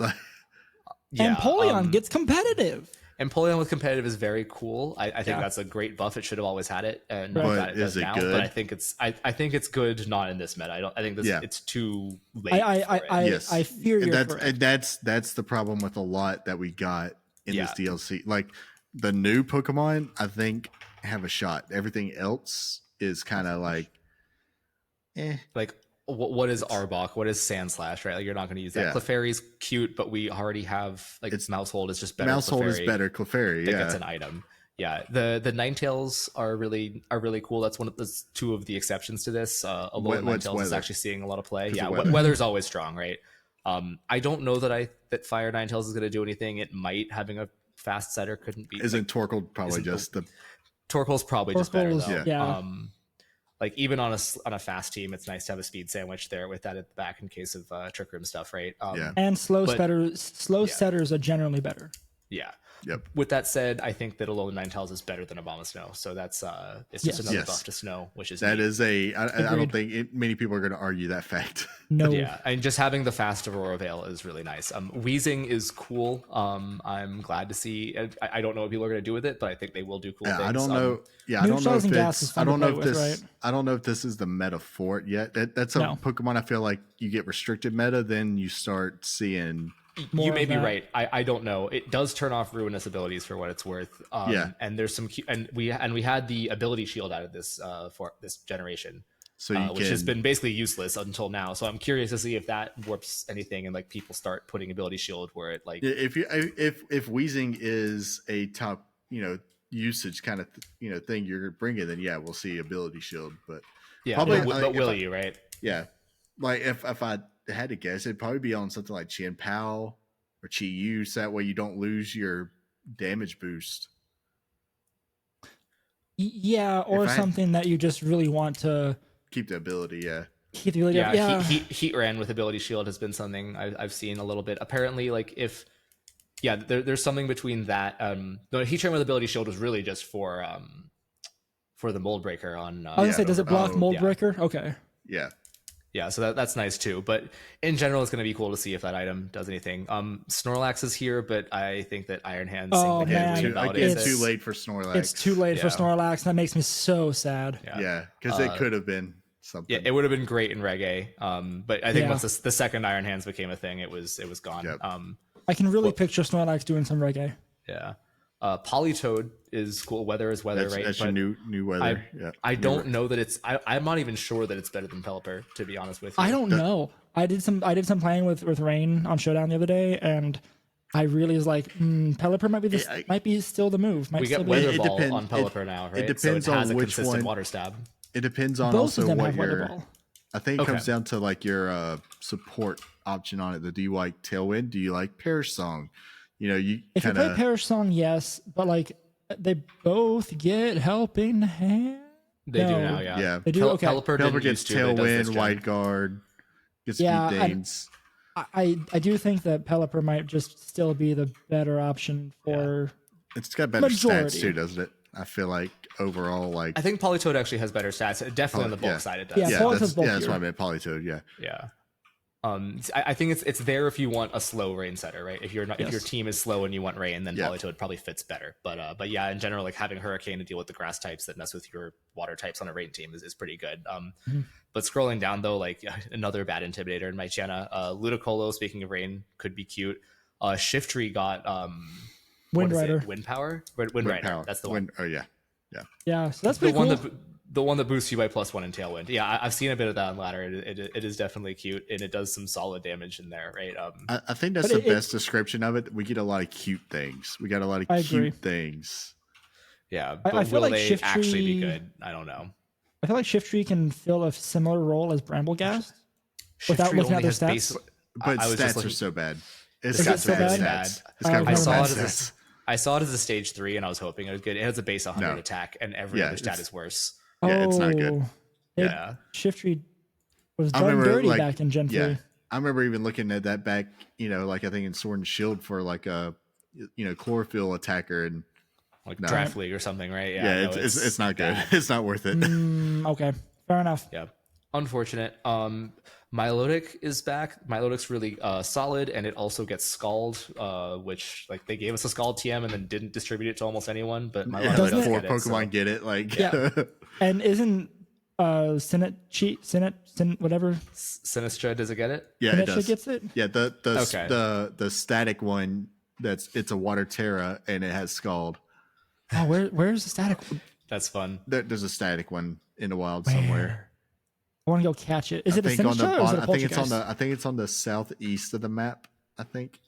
And Empoleon gets competitive. Empoleon with competitive is very cool. I think that's a great buff. It should have always had it, and but is it good? But I think it's good not in this meta. I think it's too late. I fear you're correct. And that's the problem with a lot that we got in this DLC. Like the new Pokemon, I think have a shot. Everything else is kind of like, Like what is Arbok? What is Sandslash? Right? Like you're not going to use that. Yeah. Clefairy's cute, but we already have like its Mousehold is just better. Mousehold is better. Clefairy, I think it's an item. Yeah, the Ninetales are really cool. That's one of the 2 of the exceptions to this. Alolan Ninetales is actually seeing a lot of play. Yeah, weather's always strong, right? I don't know that Fire Ninetales is going to do anything. It might. Having a fast setter couldn't be. Isn't Torkoal probably just the? Torkoal's probably just better though. Yeah. Like even on a fast team, it's nice to have a speed sandwich there with that at the back in case of Trick Room stuff, right? And slow setters are generally better. Yeah. Yep. With that said, I think that Alolan Ninetales is better than Abomasnow, so that's it's just another buff to Snow, which is that neat. is I don't think many people are going to argue that fact. No. Yeah, and just having the fast Aurora Veil is really nice. Wheezing is cool. I'm glad to see. I don't know what people are going to do with it, but I think they will do cool things. I don't know. I don't know if this is the meta for it yet. That's a Pokemon. I feel like you get restricted meta, then you start seeing. You may be right. I don't know. It does turn off ruinous abilities for what it's worth. And there's some and we had the ability shield out of this for this generation, which has been basically useless until now. So I'm curious to see if that warps anything and like people start putting ability shield where it like if Wheezing is a top usage kind of thing you're bringing, then we'll see ability shield. But probably, but will you right? Yeah, like if I had to guess, it'd probably be on something like Chien Pao or Chi Yu, so that way you don't lose your damage boost. Yeah, or something that you just really want to keep the ability. Keep the ability. Heatran with ability shield has been something I've seen a little bit. Apparently, like if there's something between that. No, Heatran with ability shield was really just for the Mold Breaker on. I was gonna say, does it block Mold Breaker? Okay. Yeah, so that's nice too. But in general, it's going to be cool to see if that item does anything. Snorlax is here, but I think that Iron Hands it's too late for Snorlax. It's too late for Snorlax. That makes me so sad. Yeah, because it could have been something. Yeah, it would have been great in Reggae. But I think once the second Iron Hands became a thing, it was gone. Yep. I can really picture Snorlax doing some Reggae. Yeah. Politoed is cool. Weather is weather, right? That's your new weather. I don't know that it's. I'm not even sure that it's better than Pelipper, to be honest with you. I don't know. I did some playing with Rain on Showdown the other day, and I really was like, Pelipper might be still the move. We get Weather Ball on Pelipper now, right? It depends so it has on a which consistent one. water stab. It depends on Both also of them what have Weather your. Ball. I think it comes down to like your support option on it. Do you like Tailwind? Do you like Perish Song? You know, if you play Perish Song, yes, but like they both get helping hand. They do now, yeah. Yeah. They do. Okay. Pelipper gets Tailwind, White Guard, gets Betanes. I do think that Pelipper might just still be the better option for. It's got better stats too, doesn't it? I feel like overall, like I think Politoed actually has better stats. Definitely on the bulk side, it does. That's why I meant Politoed. Yeah. I think it's there if you want a slow rain setter, right? If you're not, if your team is slow and you want rain, then Politoed probably fits better. But yeah, in general, like having Hurricane to deal with the grass types that mess with your water types on a rain team is pretty good. But scrolling down though, like another bad intimidator in my Chana, Ludicolo, speaking of rain, could be cute. Shiftry got Wind Rider, Wind Power, Wind Rider. That's the one. Yeah. So that's pretty cool. The one that boosts you by +1 in Tailwind. Yeah, I've seen a bit of that on ladder. It is definitely cute, and it does some solid damage in there, right? I think that's the best description of it. We get a lot of cute things. We got a lot of cute things. Yeah, but I feel will like they actually be good? I don't know. I feel like Shiftry can fill a similar role as Bramblegast without looking at their stats. But stats are so bad. It's got so bad. I saw it as a stage 3, and I was hoping it was good. It has a base 100 attack, and every other stat is worse. Yeah, it's not good. Shiftry was done dirty back in Gen 3. Yeah, I remember even looking at that back, like I think in Sword and Shield for like a, chlorophyll attacker and like draft league or something, right? Yeah, it's not good. It's not worth it. Okay, fair enough. Yeah, unfortunate. Milotic is back. Milodic's really solid, and it also gets Scald, which like they gave us a Scald TM and then didn't distribute it to almost anyone. But Milotic 4 Pokemon get it. Like, and isn't whatever Sinistra, does it get it? Yeah, it does. Gets it. Yeah, the static one it's a Water Terra and it has Scald. Oh, where's the static one? That's fun. There's a static one in the wild somewhere. I want to go catch it. Is it a Sinistra or is it a Poltergeist? I think it's on the southeast of the map. I think.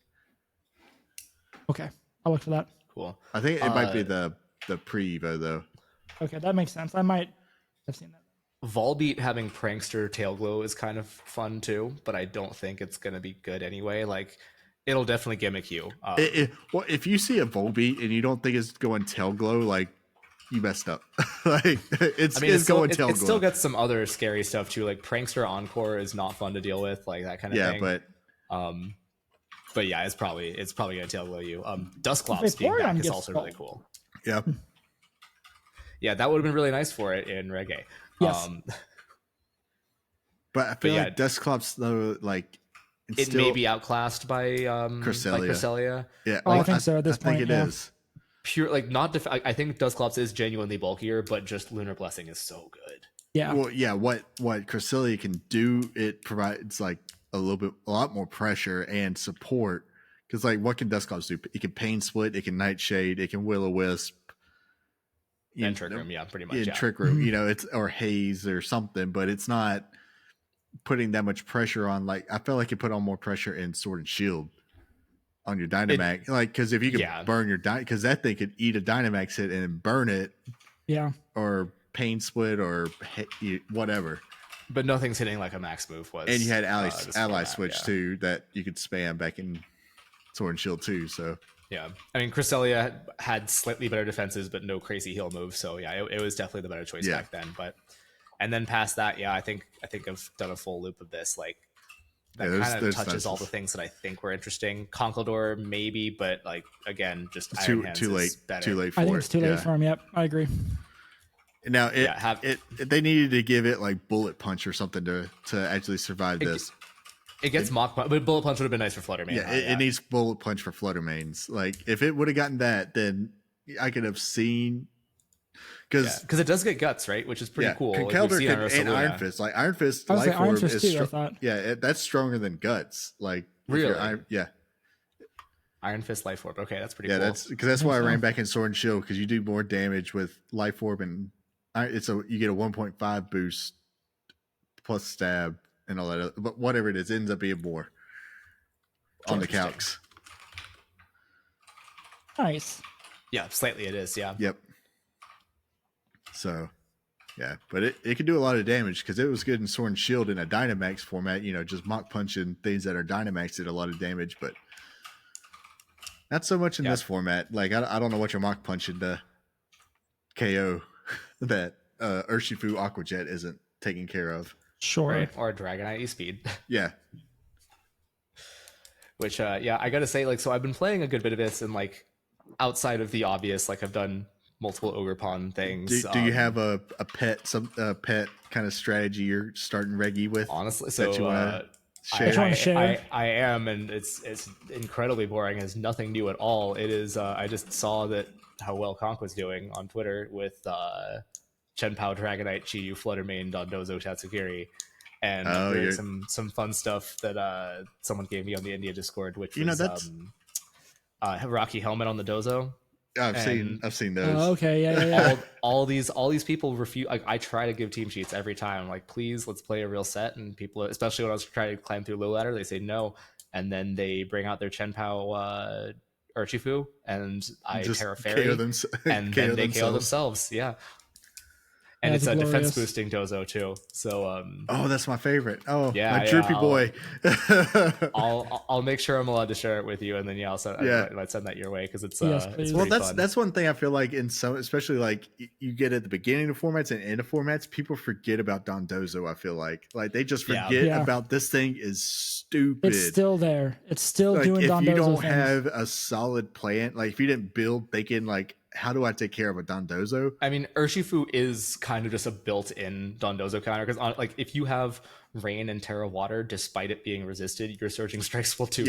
Okay, I'll look for that. Cool. I think it might be the pre-Evo though. Okay, that makes sense. I might have seen that. Volbeat having Prankster Tailglow is kind of fun too, but I don't think it's gonna be good anyway. Like, it'll definitely gimmick you. Well, if you see a Volbeat and you don't think it's going Tailglow, like, you messed up. Like, it's going Tailglow. It still gets some other scary stuff too. Like Prankster Encore is not fun to deal with, like that kind of thing. But yeah, it's probably gonna Tailglow you. Dusclops being back is also really cool. Yeah. Yeah, that would have been really nice for it in Reggae. Yes. But I feel like Dusclops though, like it may be outclassed by Cresselia. Yeah, I think so at this point. I think it is. Pure, like, not I think Dusclops is genuinely bulkier, but just Lunar Blessing is so good. Yeah. Well, yeah, what Cresselia can do, it provides like a lot more pressure and support. Because like, what can Dusclops do? It can Pain Split, it can Nightshade, it can Will-O-Wisp. And Trick Room, pretty much. Yeah, Trick Room, it's or Haze or something, but it's not putting that much pressure on. Like, I feel like it put on more pressure in Sword and Shield on your Dynamax, like, because if you can burn your because that thing could eat a Dynamax hit and burn it, or Pain Split or whatever. But nothing's hitting like a max move was. And you had Ally Switch too that you could spam back in Sword and Shield too. So yeah, I mean, Cresselia had slightly better defenses, but no crazy heal moves. So yeah, it was definitely the better choice back then. But and then past that, I think I've done a full loop of this. Like, that kind of touches all the things that I think were interesting. Conkeldurr maybe, but like, again, just too late. Too late for it. I think it's too late for him. Yep, I agree. Now they needed to give it like bullet punch or something to actually survive this. It gets mock punch, but bullet punch would have been nice for Fluttermane. Yeah, it needs bullet punch for Fluttermanes. Like if it would have gotten that, then I could have seen because it does get guts, right? Which is pretty cool. Conkeldurr and Iron Fist, like Iron Fist, life Iron orb Fist is too, I thought. Yeah, that's stronger than guts. Like really, Iron Fist life orb. Okay, that's pretty cool. That's why I ran back in Sword and Shield, because you do more damage with life orb, and you get a 1.5 boost plus stab and all that. But whatever it is, it ends up being more on the calcs. Nice. Yeah, slightly it is. Yeah. Yep. So, yeah, but it can do a lot of damage because it was good in Sword and Shield in a Dynamax format. Just mock punching things that are Dynamax did a lot of damage, but not so much in this format. Like I don't know what you're mock punching to KO that Urshifu Aqua Jet isn't taking care of. Sure. Right? Or Dragonite E-Speed. Yeah. Which I gotta say, like, so I've been playing a good bit of this, and like outside of the obvious, like I've done multiple Ogerpon things. Do you have a pet kind of strategy you're starting Reggie with? Honestly, so that you want to share? I am, and it's incredibly boring. It's nothing new at all. It is. I just saw how well Conk was doing on Twitter with Chenpao, Dragonite, Chi-Yu, Fluttermane, Dondozo, Tatsugiri, and doing some fun stuff that someone gave me on the India Discord, which was Rocky Helmet on the Dozo. I've seen those. Oh, okay, yeah. all these people refuse. Like, I try to give team sheets every time. Like, please, let's play a real set. And people, especially when I was trying to climb through low ladder, they say no, and then they bring out their Chenpao Urshifu, and I Terra Fairy, and then they KO themselves. Yeah. And it's a defense boosting Dozo too. So that's my favorite. Oh yeah, my droopy boy. I'll make sure I'm allowed to share it with you, and then I might send that your way, because it's it's fun. That's one thing I feel like in some, especially like you get at the beginning of formats and end of formats, people forget about Dondozo. I feel like they just forget about this thing is stupid. It's still there. It's still like, doing Dondozo. If you don't things. have a solid plan, like if you didn't build thinking like, how do I take care of a Dondozo? I mean, Urshifu is kind of just a built-in Dondozo counter, because like if you have Rain and Terra Water, despite it being resisted, your Surging Strikes will KO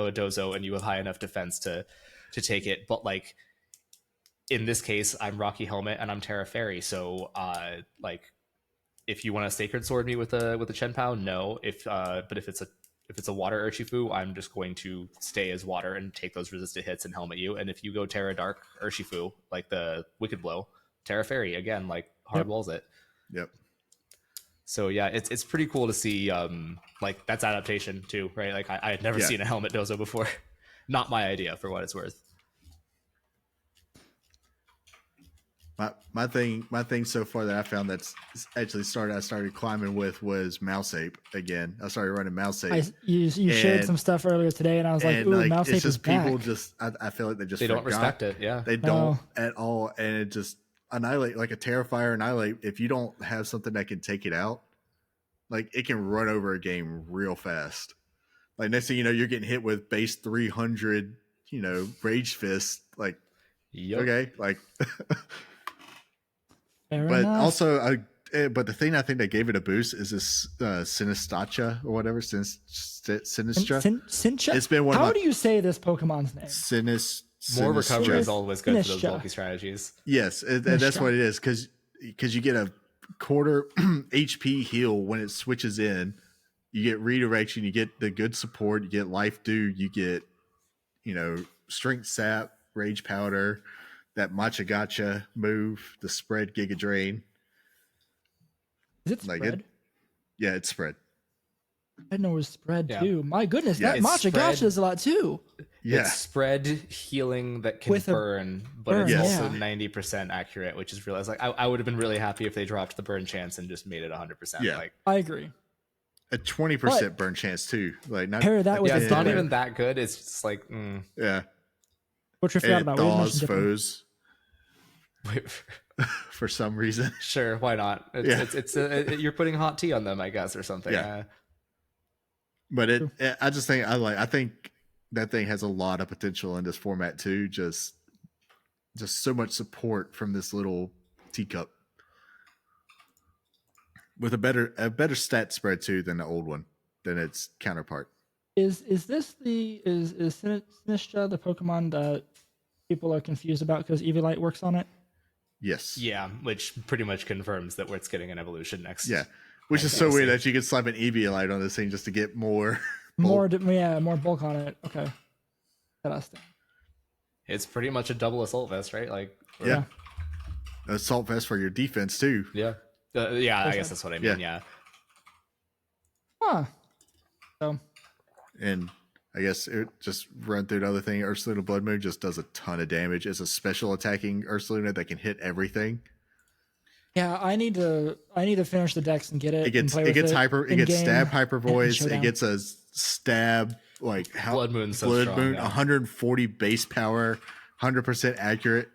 a Dozo, and you have high enough defense to take it. But like in this case, I'm Rocky Helmet and I'm Terra Fairy, so like if you want to Sacred Sword me with a Chenpao, no. But if it's a water Urshifu, I'm just going to stay as water and take those resisted hits and helmet you. And if you go Terra Dark Urshifu, like the Wicked Blow, Terra Fairy, again, like hard walls it. Yep. So yeah, it's pretty cool to see like that's adaptation too, right? Like I had never seen a helmet Dozo before. Not my idea, for what it's worth. My thing so far that I found that's actually I started climbing with was Mouse Ape again. I started running Mouse Ape. You shared some stuff earlier today, and I was like, "Ooh, Mouse Ape is back." People just I feel like they don't respect it. Yeah, they don't at all, and it just Annihilate, like a Terrifier Annihilate. If you don't have something that can take it out, like it can run over a game real fast. Like next thing you know, you're getting hit with base 300, Rage Fist. Like, okay, like. But also, but the thing I think that gave it a boost is this Sinistacha or whatever. Sinistra. Sincha? It's been one. How do you say this Pokemon's name? More recovery is always good for those bulky strategies. Yes, that's what it is, because you get a quarter HP heal when it switches in. You get redirection. You get the good support. You get life dew. You get strength sap, rage powder. That Matcha Gotcha move, the spread Giga Drain. Is it spread? Yeah, it's spread. I didn't know it was spread too. My goodness, that Matcha Gotcha is a lot too. Yeah. It's spread healing that can burn, but it's also 90% accurate, which is real. I would have been really happy if they dropped the burn chance and just made it 100%. Yeah. Like, I agree. A 20% burn chance too. Like pair that with it's not even that good. It's just like yeah. What you forgot about thaws foes for some reason. Sure, why not? It's you're putting hot tea on them, I guess, or something. Yeah. But I think that thing has a lot of potential in this format too. Just so much support from this little teacup. with a better stat spread too than the old one, than its counterpart. Is Sinistcha the Pokemon that people are confused about because Eviolite works on it? Yes. Yeah, which pretty much confirms that it's getting an evolution next. Yeah, which is so weird that you could slap an Eviolite on this thing just to get more bulk. more bulk on it. Okay, interesting. It's pretty much a double assault vest, right? Like, yeah. Assault vest for your defense too. Yeah. I guess that's what I mean. Yeah. Huh. So. And I guess it just run through the other thing. Ursaluna Blood Moon just does a ton of damage. It's a special attacking Ursaluna that can hit everything. Yeah, I need to finish the dex and get it. It gets stab hyper voice. It gets a stab like Blood Moon. Blood Moon, 140 base power, 100% accurate.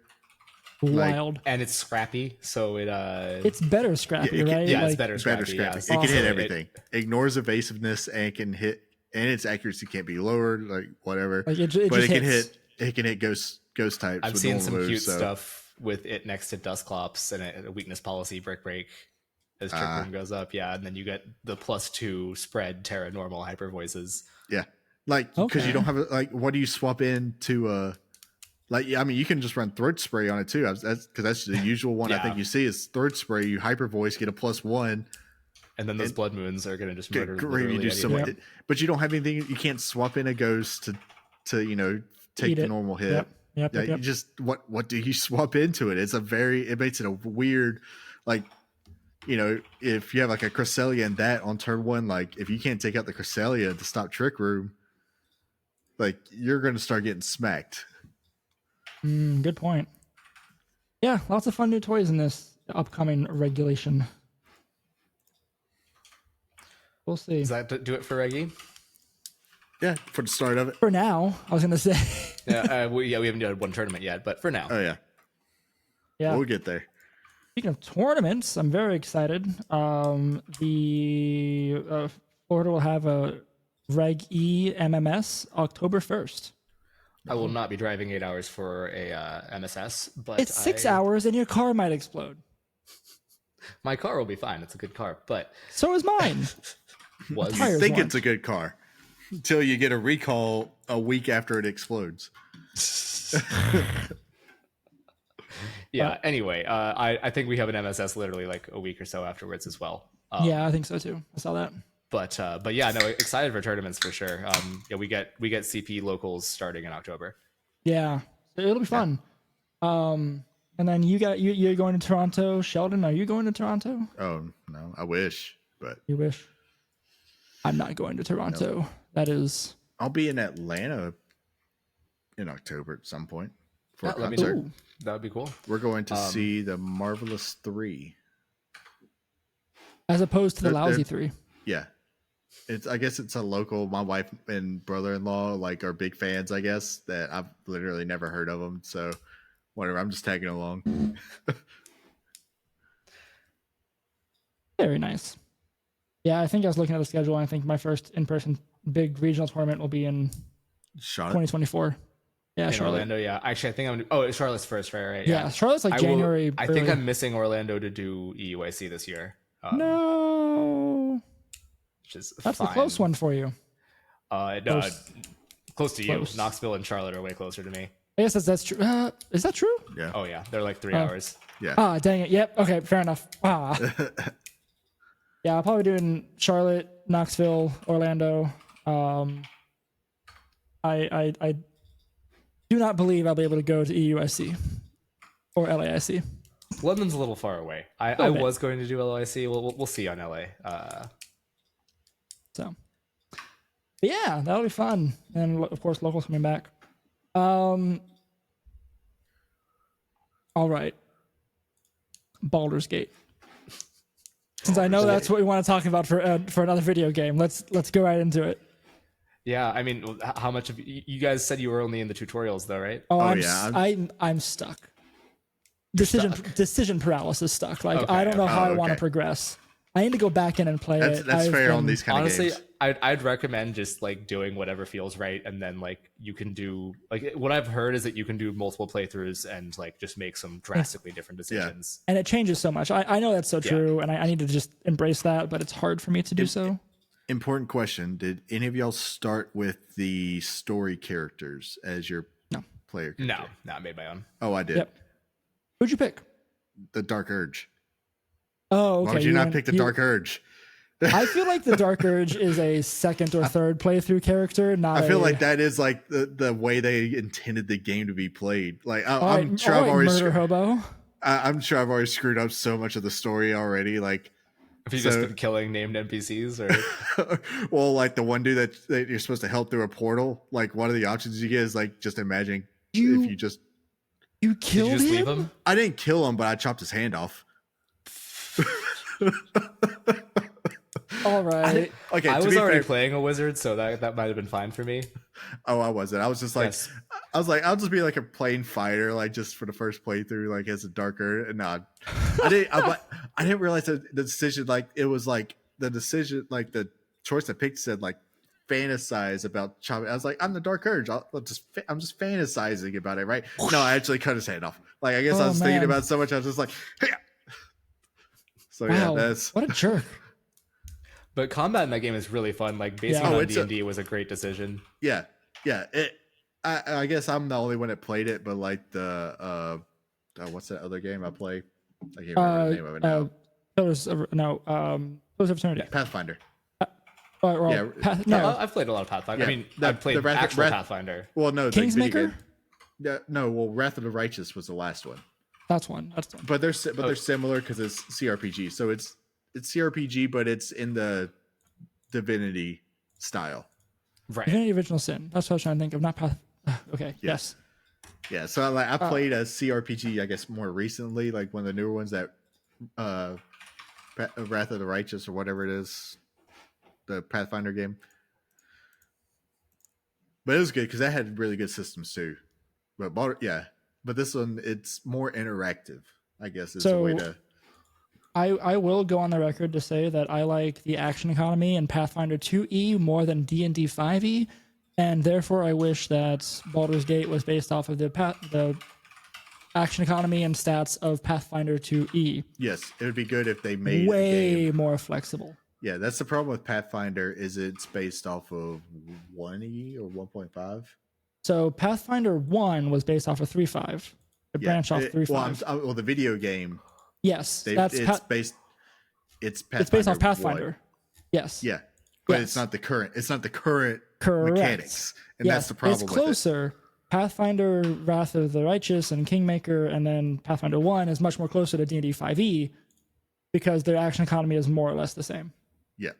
Wild. And it's scrappy, so it's better scrappy, right? Yeah, it's better scrappy. Yeah. It can hit everything. Ignores evasiveness and can hit, and its accuracy can't be lowered, like whatever. Like it can hit ghost types. I've seen some cute stuff with it next to Dusclops and a weakness policy Brick Break as Trick Room goes up. Yeah, and then you get the +2 spread Terra normal hyper voices. Yeah, like because you don't have what do you swap into you can just run Throat Spray on it too. Because that's the usual one I think you see is Throat Spray. You hyper voice, get a +1, and then those Blood Moons are going to just murder. You do so much, but you don't have anything. You can't swap in a ghost to take the normal hit. Yep. You just what do you swap into it? It makes it a weird, if you have like a Cresselia and that on turn 1, like if you can't take out the Cresselia to stop Trick Room, like you're going to start getting smacked. Good point. Yeah, lots of fun new toys in this upcoming regulation. We'll see. Does that do it for Reggie? Yeah, for the start of it. For now, I was going to say. we haven't done one tournament yet, but for now. Oh, yeah. Yeah. We'll get there. Speaking of tournaments, I'm very excited. The Florida will have a Reg E MMS October 1st. I will not be driving 8 hours for a MSS, but it's 6 hours and your car might explode. My car will be fine. It's a good car, but so is mine. I think it's a good car until you get a recall a week after it explodes. Yeah. Anyway, I think we have an MSS literally like a week or so afterwards as well. Yeah, I think so too. I saw that. But yeah, no, excited for tournaments for sure. We get CP locals starting in October. Yeah, it'll be fun. And then you're going to Toronto. Sheldon, are you going to Toronto? Oh no, I wish, but you wish. I'm not going to Toronto. Nope. That is. I'll be in Atlanta in October at some point for a concert. That would be cool. We're going to see the Marvelous 3, as opposed to the Lousy 3. Yeah. I guess it's a local. My wife and brother-in-law are big fans. I guess that I've literally never heard of them. So whatever. I'm just tagging along. Very nice. Yeah, I think I was looking at the schedule. And I think my first in-person big regional tournament will be in Charlotte? 2024. Yeah, in Charlotte. Orlando. Yeah, actually, I think Charlotte's first, right? Yeah, Charlotte's January. I think I'm missing Orlando to do EUIC this year. No. That's fine. a close one for you. Close to you. Knoxville and Charlotte are way closer to me. I guess that's true. Is that true? Yeah. Oh yeah, they're like 3 hours. Yeah. Dang it. Yep. Okay. Fair enough. Yeah, I'll probably do in Charlotte, Knoxville, Orlando. I do not believe I'll be able to go to EUIC or LAIC. London's a little far away. I was going to do LAIC. We'll see on LA. So, yeah, that'll be fun, and of course, locals coming back. All right, Baldur's Gate. Since I know that's what we want to talk about for another video game, let's go right into it. Yeah, I mean, how much of you guys said you were only in the tutorials though, right? I'm stuck. Decision paralysis stuck. I don't know how I want to progress. I need to go back in and play it. That's fair on these kind of games. I'd recommend just like doing whatever feels right, and then like you can do like what I've heard is that you can do multiple playthroughs and like just make some drastically different decisions. And it changes so much. I know that's so true, and I need to just embrace that, but it's hard for me to do so. Important question: did any of y'all start with the story characters as your player character? No, not made my own. Oh, I did. Yep. Who'd you pick? The Dark Urge. Oh, okay. Why would you not pick the Dark Urge? I feel like the Dark Urge is a second or third playthrough character. Not. I feel like that is like the way they intended the game to be played. Like I'm sure I've already screwed up so much of the story already. Like, have you just been killing named NPCs or? Well, like the one dude that you're supposed to help through a portal. Like one of the options you get is like just imagining if you just killed him. Leave him? I didn't kill him, but I chopped his hand off. All right. Okay. I was already playing a wizard, so that might have been fine for me. Oh, I wasn't. I was just like, yes. I was like, I'll just be like a plain fighter, like just for the first playthrough, like as a darker. And no, I didn't realize that the decision, like it was like the decision, like the choice I picked said like fantasize about chopping. I was like, I'm the Dark Urge. I'm just fantasizing about it, right? No, I actually cut his hand off. Like I guess I was thinking about it so much. I was just like, hey. So wow, yeah, that's what a jerk. But combat in that game is really fun. Like basing on D&D was a great decision. Yeah. I guess I'm the only one that played it, but like the what's that other game I play? I can't remember the name of it now. Pillars of Eternity. Yeah, Pathfinder. I've played a lot of Pathfinder. Yeah, I mean, I've played actual Pathfinder. Well, no, Kingsmaker. Wrath of the Righteous was the last one. That's one. But they're similar because it's CRPG. So it's CRPG, but it's in the Divinity style. Right. Divinity Original Sin. That's what I was trying to think of. Not Path. Okay. Yes. Yeah. So like I played a CRPG, I guess, more recently, like one of the newer ones that Wrath of the Righteous or whatever it is, the Pathfinder game. But it was good because that had really good systems too. But Baulder, but this one it's more interactive, I guess, is the way to. I will go on the record to say that I like the action economy in Pathfinder 2E more than D&D 5E, and therefore I wish that Baldur's Gate was based off of the action economy and stats of Pathfinder 2E. Yes, it would be good if they made way more flexible. Yeah, that's the problem with Pathfinder is it's based off of 1E or 1.5. So Pathfinder 1 was based off of 3.5. It branched off 3.5. Well, the video game. Yes, it's based off Pathfinder. 1. Yes. Yeah, but it's not the current. It's not the current mechanics, and that's the problem. It's closer. Pathfinder, Wrath of the Righteous, and Kingmaker, and then Pathfinder 1 is much more closer to D&D 5e because their action economy is more or less the same. Yeah.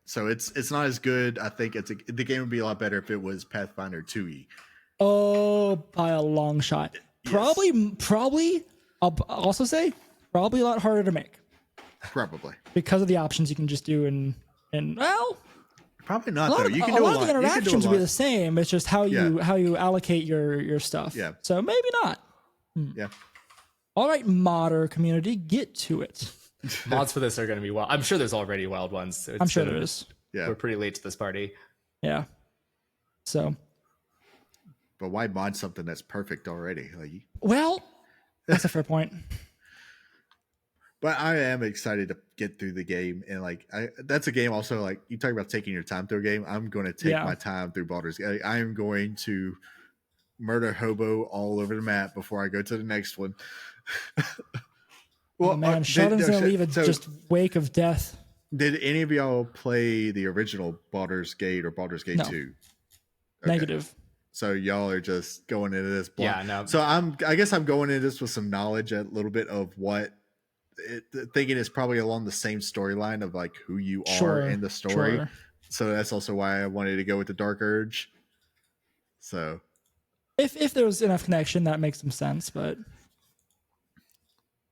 So it's not as good. I think the game would be a lot better if it was Pathfinder 2e. Oh, by a long shot. Yes. Probably. I'll also say probably a lot harder to make. Probably because of the options you can just do and probably not though. You can do a lot. Of the interactions will be the same. It's just how you allocate your stuff. Yeah. So maybe not. Yeah. All right, modder community, get to it. Mods for this are going to be wild. I'm sure there's already wild ones. I'm sure there is. Yeah. We're pretty late to this party. Yeah. So. But why mod something that's perfect already? Well. That's a fair point. But I am excited to get through the game. And that's a game also, like you talk about taking your time through a game. I'm going to take my time through Baldur's Gate. I am going to murder hobo all over the map before I go to the next one. Well, man, Sheldon's going to leave a just wake of death. Did any of y'all play the original Baldur's Gate or Baldur's Gate 2? Okay. Negative. So y'all are just going into this blind. Yeah, no. So I guess I'm going into this with some knowledge, a little bit of what thinking is probably along the same storyline of like who you are in the story. Sure. So that's also why I wanted to go with the Dark Urge. So if there was enough connection, that makes some sense, but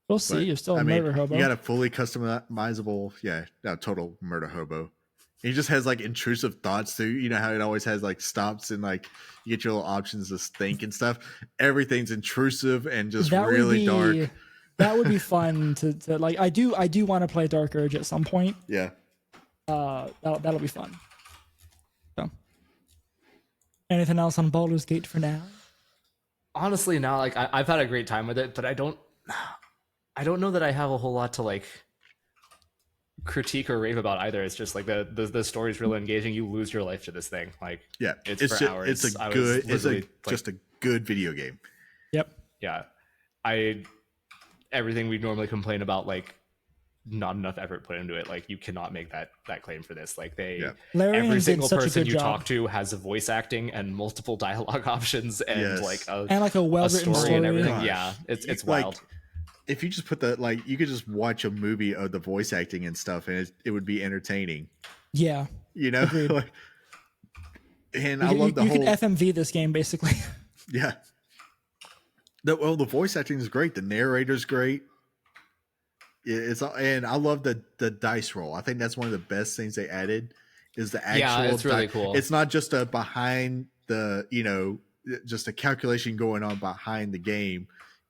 we'll see. You're still a murder hobo. You got a fully customizable, total murder hobo. He just has like intrusive thoughts too. You know how it always has like stops and like you get your little options to think and stuff. Everything's intrusive and just really dark. That would be fun to like. I do want to play Dark Urge at some point. Yeah. that'll be fun. So, anything else on Baldur's Gate for now? Honestly, now like I've had a great time with it, but I don't know that I have a whole lot to like critique or rave about either. It's just like the story's really engaging. You lose your life to this thing. Like it's for just, hours. Just a good video game. Yep. Yeah. Everything we normally complain about, like not enough effort put into it. Like you cannot make that claim for this. Like every single person you talk to has a voice acting and multiple dialogue options and like a well-written story and everything. Gosh. Yeah, it's wild. Like, if you just put you could just watch a movie of the voice acting and stuff, and it would be entertaining. Yeah, like, and I love the whole. You can FMV this game basically. Yeah. The voice acting is great. The narrator's great. And I love the dice roll. I think that's one of the best things they added is the actual. Yeah, it's really cool. It's not just a behind the just a calculation going on behind the game.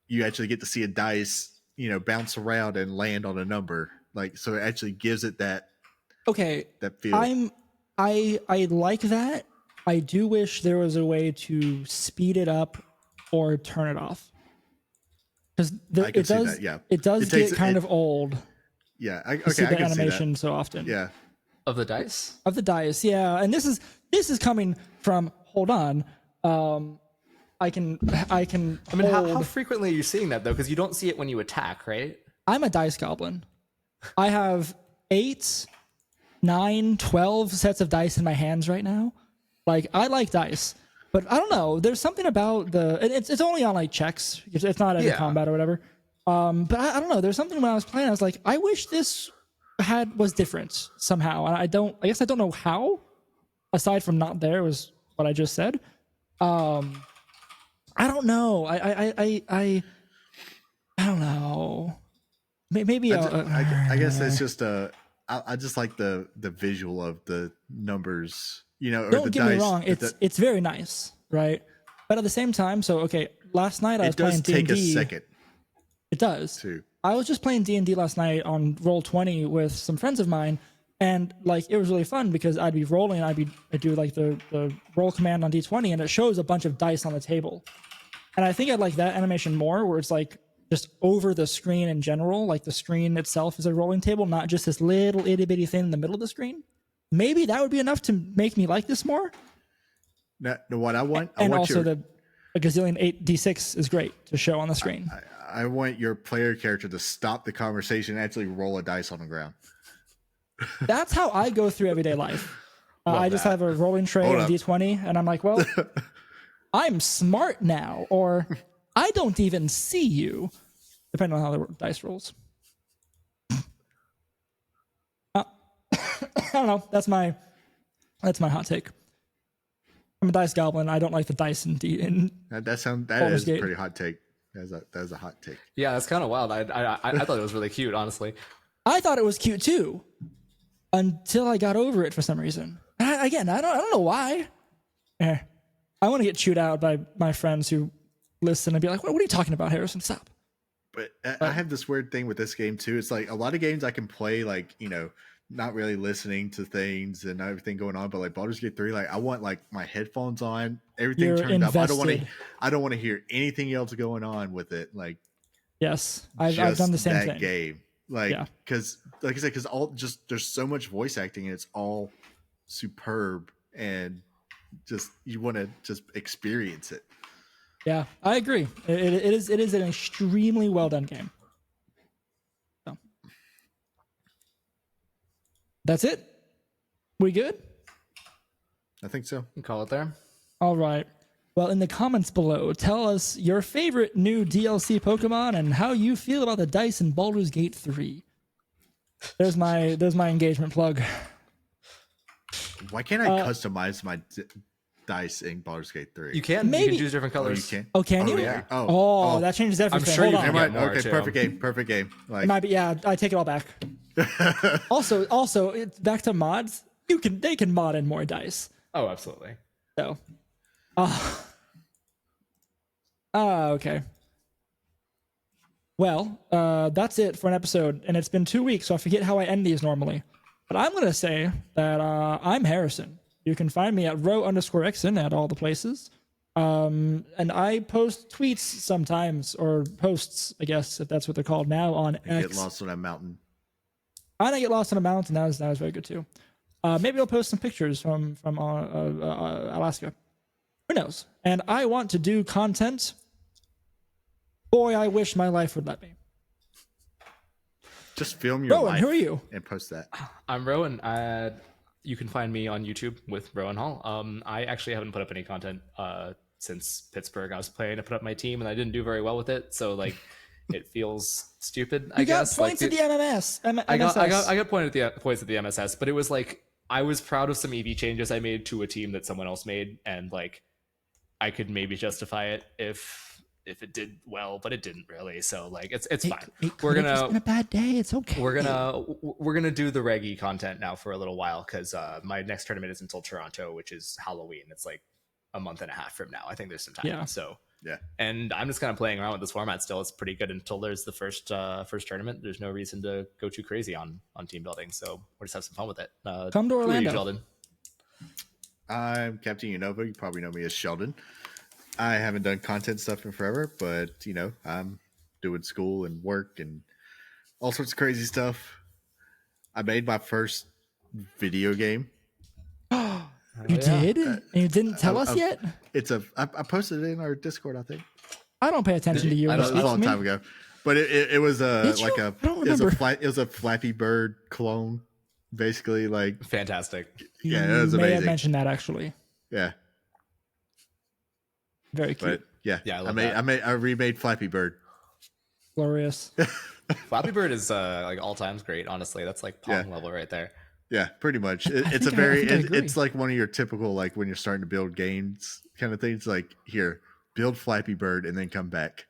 You actually get to see a dice, bounce around and land on a number. Like so, it actually gives it that. Okay. That feel. I like that. I do wish there was a way to speed it up or turn it off. Because it does get kind of old. Yeah, to see the animation so often. Yeah, of the dice. Yeah, and this is coming from. Hold on, I can. I mean, how frequently are you seeing that though? Because you don't see it when you attack, right? I'm a dice goblin. I have 8, 9, 12 sets of dice in my hands right now. Like I like dice. But I don't know. There's something about it's only on like checks. It's not any combat or whatever. But I don't know. There's something when I was playing. I was like, I wish this was different somehow. And I guess I don't know how. Aside from not there was what I just said. I don't know. I don't know. Maybe I guess it's just I just like the visual of the numbers. Don't get me wrong. It's very nice, right? But at the same time, last night I was playing D&D. It does take a second. It does. I was just playing D&D last night on Roll20 with some friends of mine, and like it was really fun because I'd be rolling, I'd do like the roll command on D20, and it shows a bunch of dice on the table. And I think I'd like that animation more, where it's like just over the screen in general, like the screen itself is a rolling table, not just this little itty bitty thing in the middle of the screen. Maybe that would be enough to make me like this more. No, what I want, and also the gazillion 8d6 is great to show on the screen. I want your player character to stop the conversation and actually roll a dice on the ground. That's how I go through everyday life. I just have a rolling tray of D20, and I'm like, well, I'm smart now, or I don't even see you, depending on how the dice rolls. I don't know. That's my hot take. I'm a dice goblin. I don't like the dice in that is a pretty hot take. That is a hot take. Yeah, that's kind of wild. I thought it was really cute, honestly. I thought it was cute too, until I got over it for some reason. I don't know why. I want to get chewed out by my friends who listen and be like, "What are you talking about, Harrison? Stop." But I have this weird thing with this game too. It's like a lot of games I can play, like not really listening to things and everything going on, but like Baldur's Gate 3, like I want like my headphones on, everything You're turned invested. up. I don't want to hear anything else going on with it. Like, yes, I've done the same thing. Game, like, because like I said, because there's so much voice acting and it's all superb and just you want to just experience it. Yeah, I agree. It is an extremely well done game. So. That's it? We good? I think so. You can call it there. All right. Well, in the comments below, tell us your favorite new DLC Pokemon and how you feel about the dice in Baldur's Gate 3. There's my engagement plug. Why can't I customize my dice in Baldur's Gate 3? You can. Maybe. You can choose different colors. You can? Oh, can you? Yeah. Oh, that changes everything. I'm sure you can get more, okay, too. perfect game. Like, it might be, yeah, I take it all back. Also, it's back to mods. They can mod in more dice. Oh, absolutely. So, okay. Well, that's it for an episode, and it's been 2 weeks, so I forget how I end these normally. But I'm going to say that I'm Harrison. You can find me at row_xn at all the places. And I post tweets sometimes, or posts, I guess, if that's what they're called now, on X. Get lost on a mountain. I get lost on a mountain. That was very good too. Maybe I'll post some pictures from Alaska. Who knows? And I want to do content. Boy, I wish my life would let me. Just film your Rowan, life. Who are you? And post that. I'm Rowan. You can find me on YouTube with Rowan Hall. I actually haven't put up any content since Pittsburgh. I was planning to put up my team, and I didn't do very well with it. So like, it feels stupid. I guess. You got points at the MMS. I got points at the MSS, but it was like I was proud of some EV changes I made to a team that someone else made, and like I could maybe justify it if it did well, but it didn't really. So like it's fine. We're gonna just been a bad day. It's okay. We're gonna do the reggae content now for a little while because my next tournament is until Toronto, which is Halloween. It's like a month and a half from now. I think there's some time. Yeah. So yeah. And I'm just kind of playing around with this format still. It's pretty good until there's the first tournament. There's no reason to go too crazy on team building. So we'll just have some fun with it. Come to Orlando. Sheldon. I'm Captain Unova. You probably know me as Sheldon. I haven't done content stuff in forever, but I'm doing school and work and all sorts of crazy stuff. I made my first video game. You did? And you didn't tell us yet? I posted it in our Discord, I think. I don't pay attention to you. It was a long time ago, but it was it was a Flappy Bird clone, basically. Like fantastic. Yeah, it was amazing. May have mentioned that actually. Yeah. Very cute. But yeah, yeah, I remade Flappy Bird. Glorious. Flappy Bird is like all times great. Honestly, that's like Pong level right there. Yeah, pretty much. It's like one of your typical like when you're starting to build games kind of things. Like here, build Flappy Bird and then come back.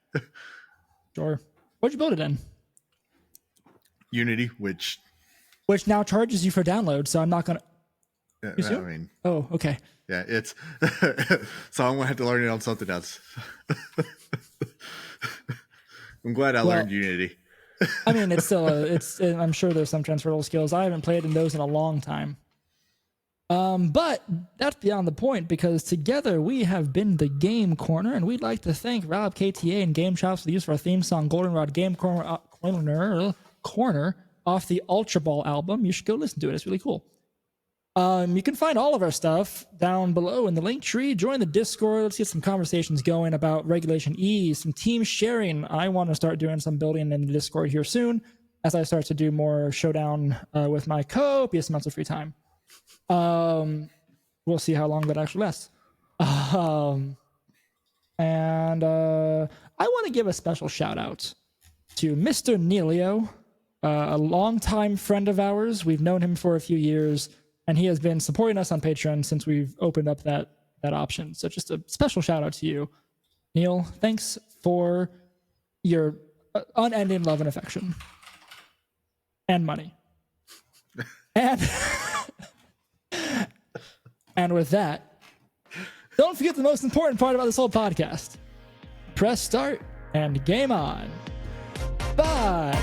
Sure. What'd you build it in? Unity, which now charges you for download. So I'm not gonna. I mean, oh, okay. Yeah, it's so I'm gonna have to learn it on something else. I'm glad I learned Unity. I mean, it's still I'm sure there's some transferable skills. I haven't played in those in a long time. But that's beyond the point because together we have been the Game Corner, and we'd like to thank RobKTA and Game Chops for the use of our theme song Goldenrod Game Corner off the Ultraball album. You should go listen to it. It's really cool. You can find all of our stuff down below in the link tree. Join the Discord. Let's get some conversations going about Regulation E, some team sharing. I want to start doing some building in the Discord here soon as I start to do more Showdown with my copious amounts of free time. We'll see how long that actually lasts. And I want to give a special shout out to Mr. Neilio, a longtime friend of ours. We've known him for a few years. And he has been supporting us on Patreon since we've opened up that option. So just a special shout out to you, Neil. Thanks for your unending love and affection. And money. And with that, don't forget the most important part about this whole podcast. Press start and game on. Bye.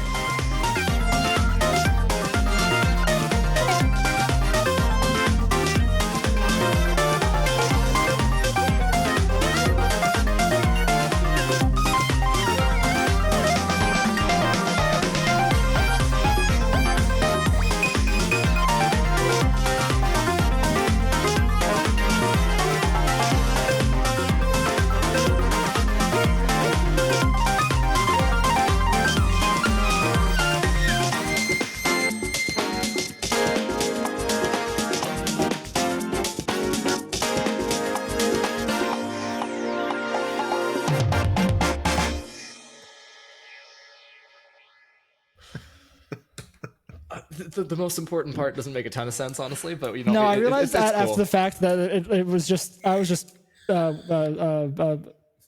The most important part doesn't make a ton of sense, honestly, but No, I realized that after the fact that it was just I was just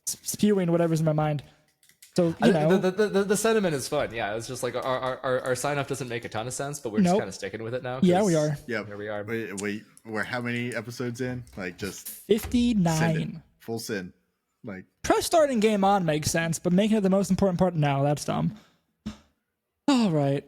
spewing whatever's in my mind. So the sentiment is fun. Yeah, it's just like our sign off doesn't make a ton of sense, but we're just kind of sticking with it now. Yeah, we are. Yeah, here we are. Wait, we're how many episodes in? Like just 59. Full send. Like press starting game on makes sense, but making it the most important part now, that's dumb. All right.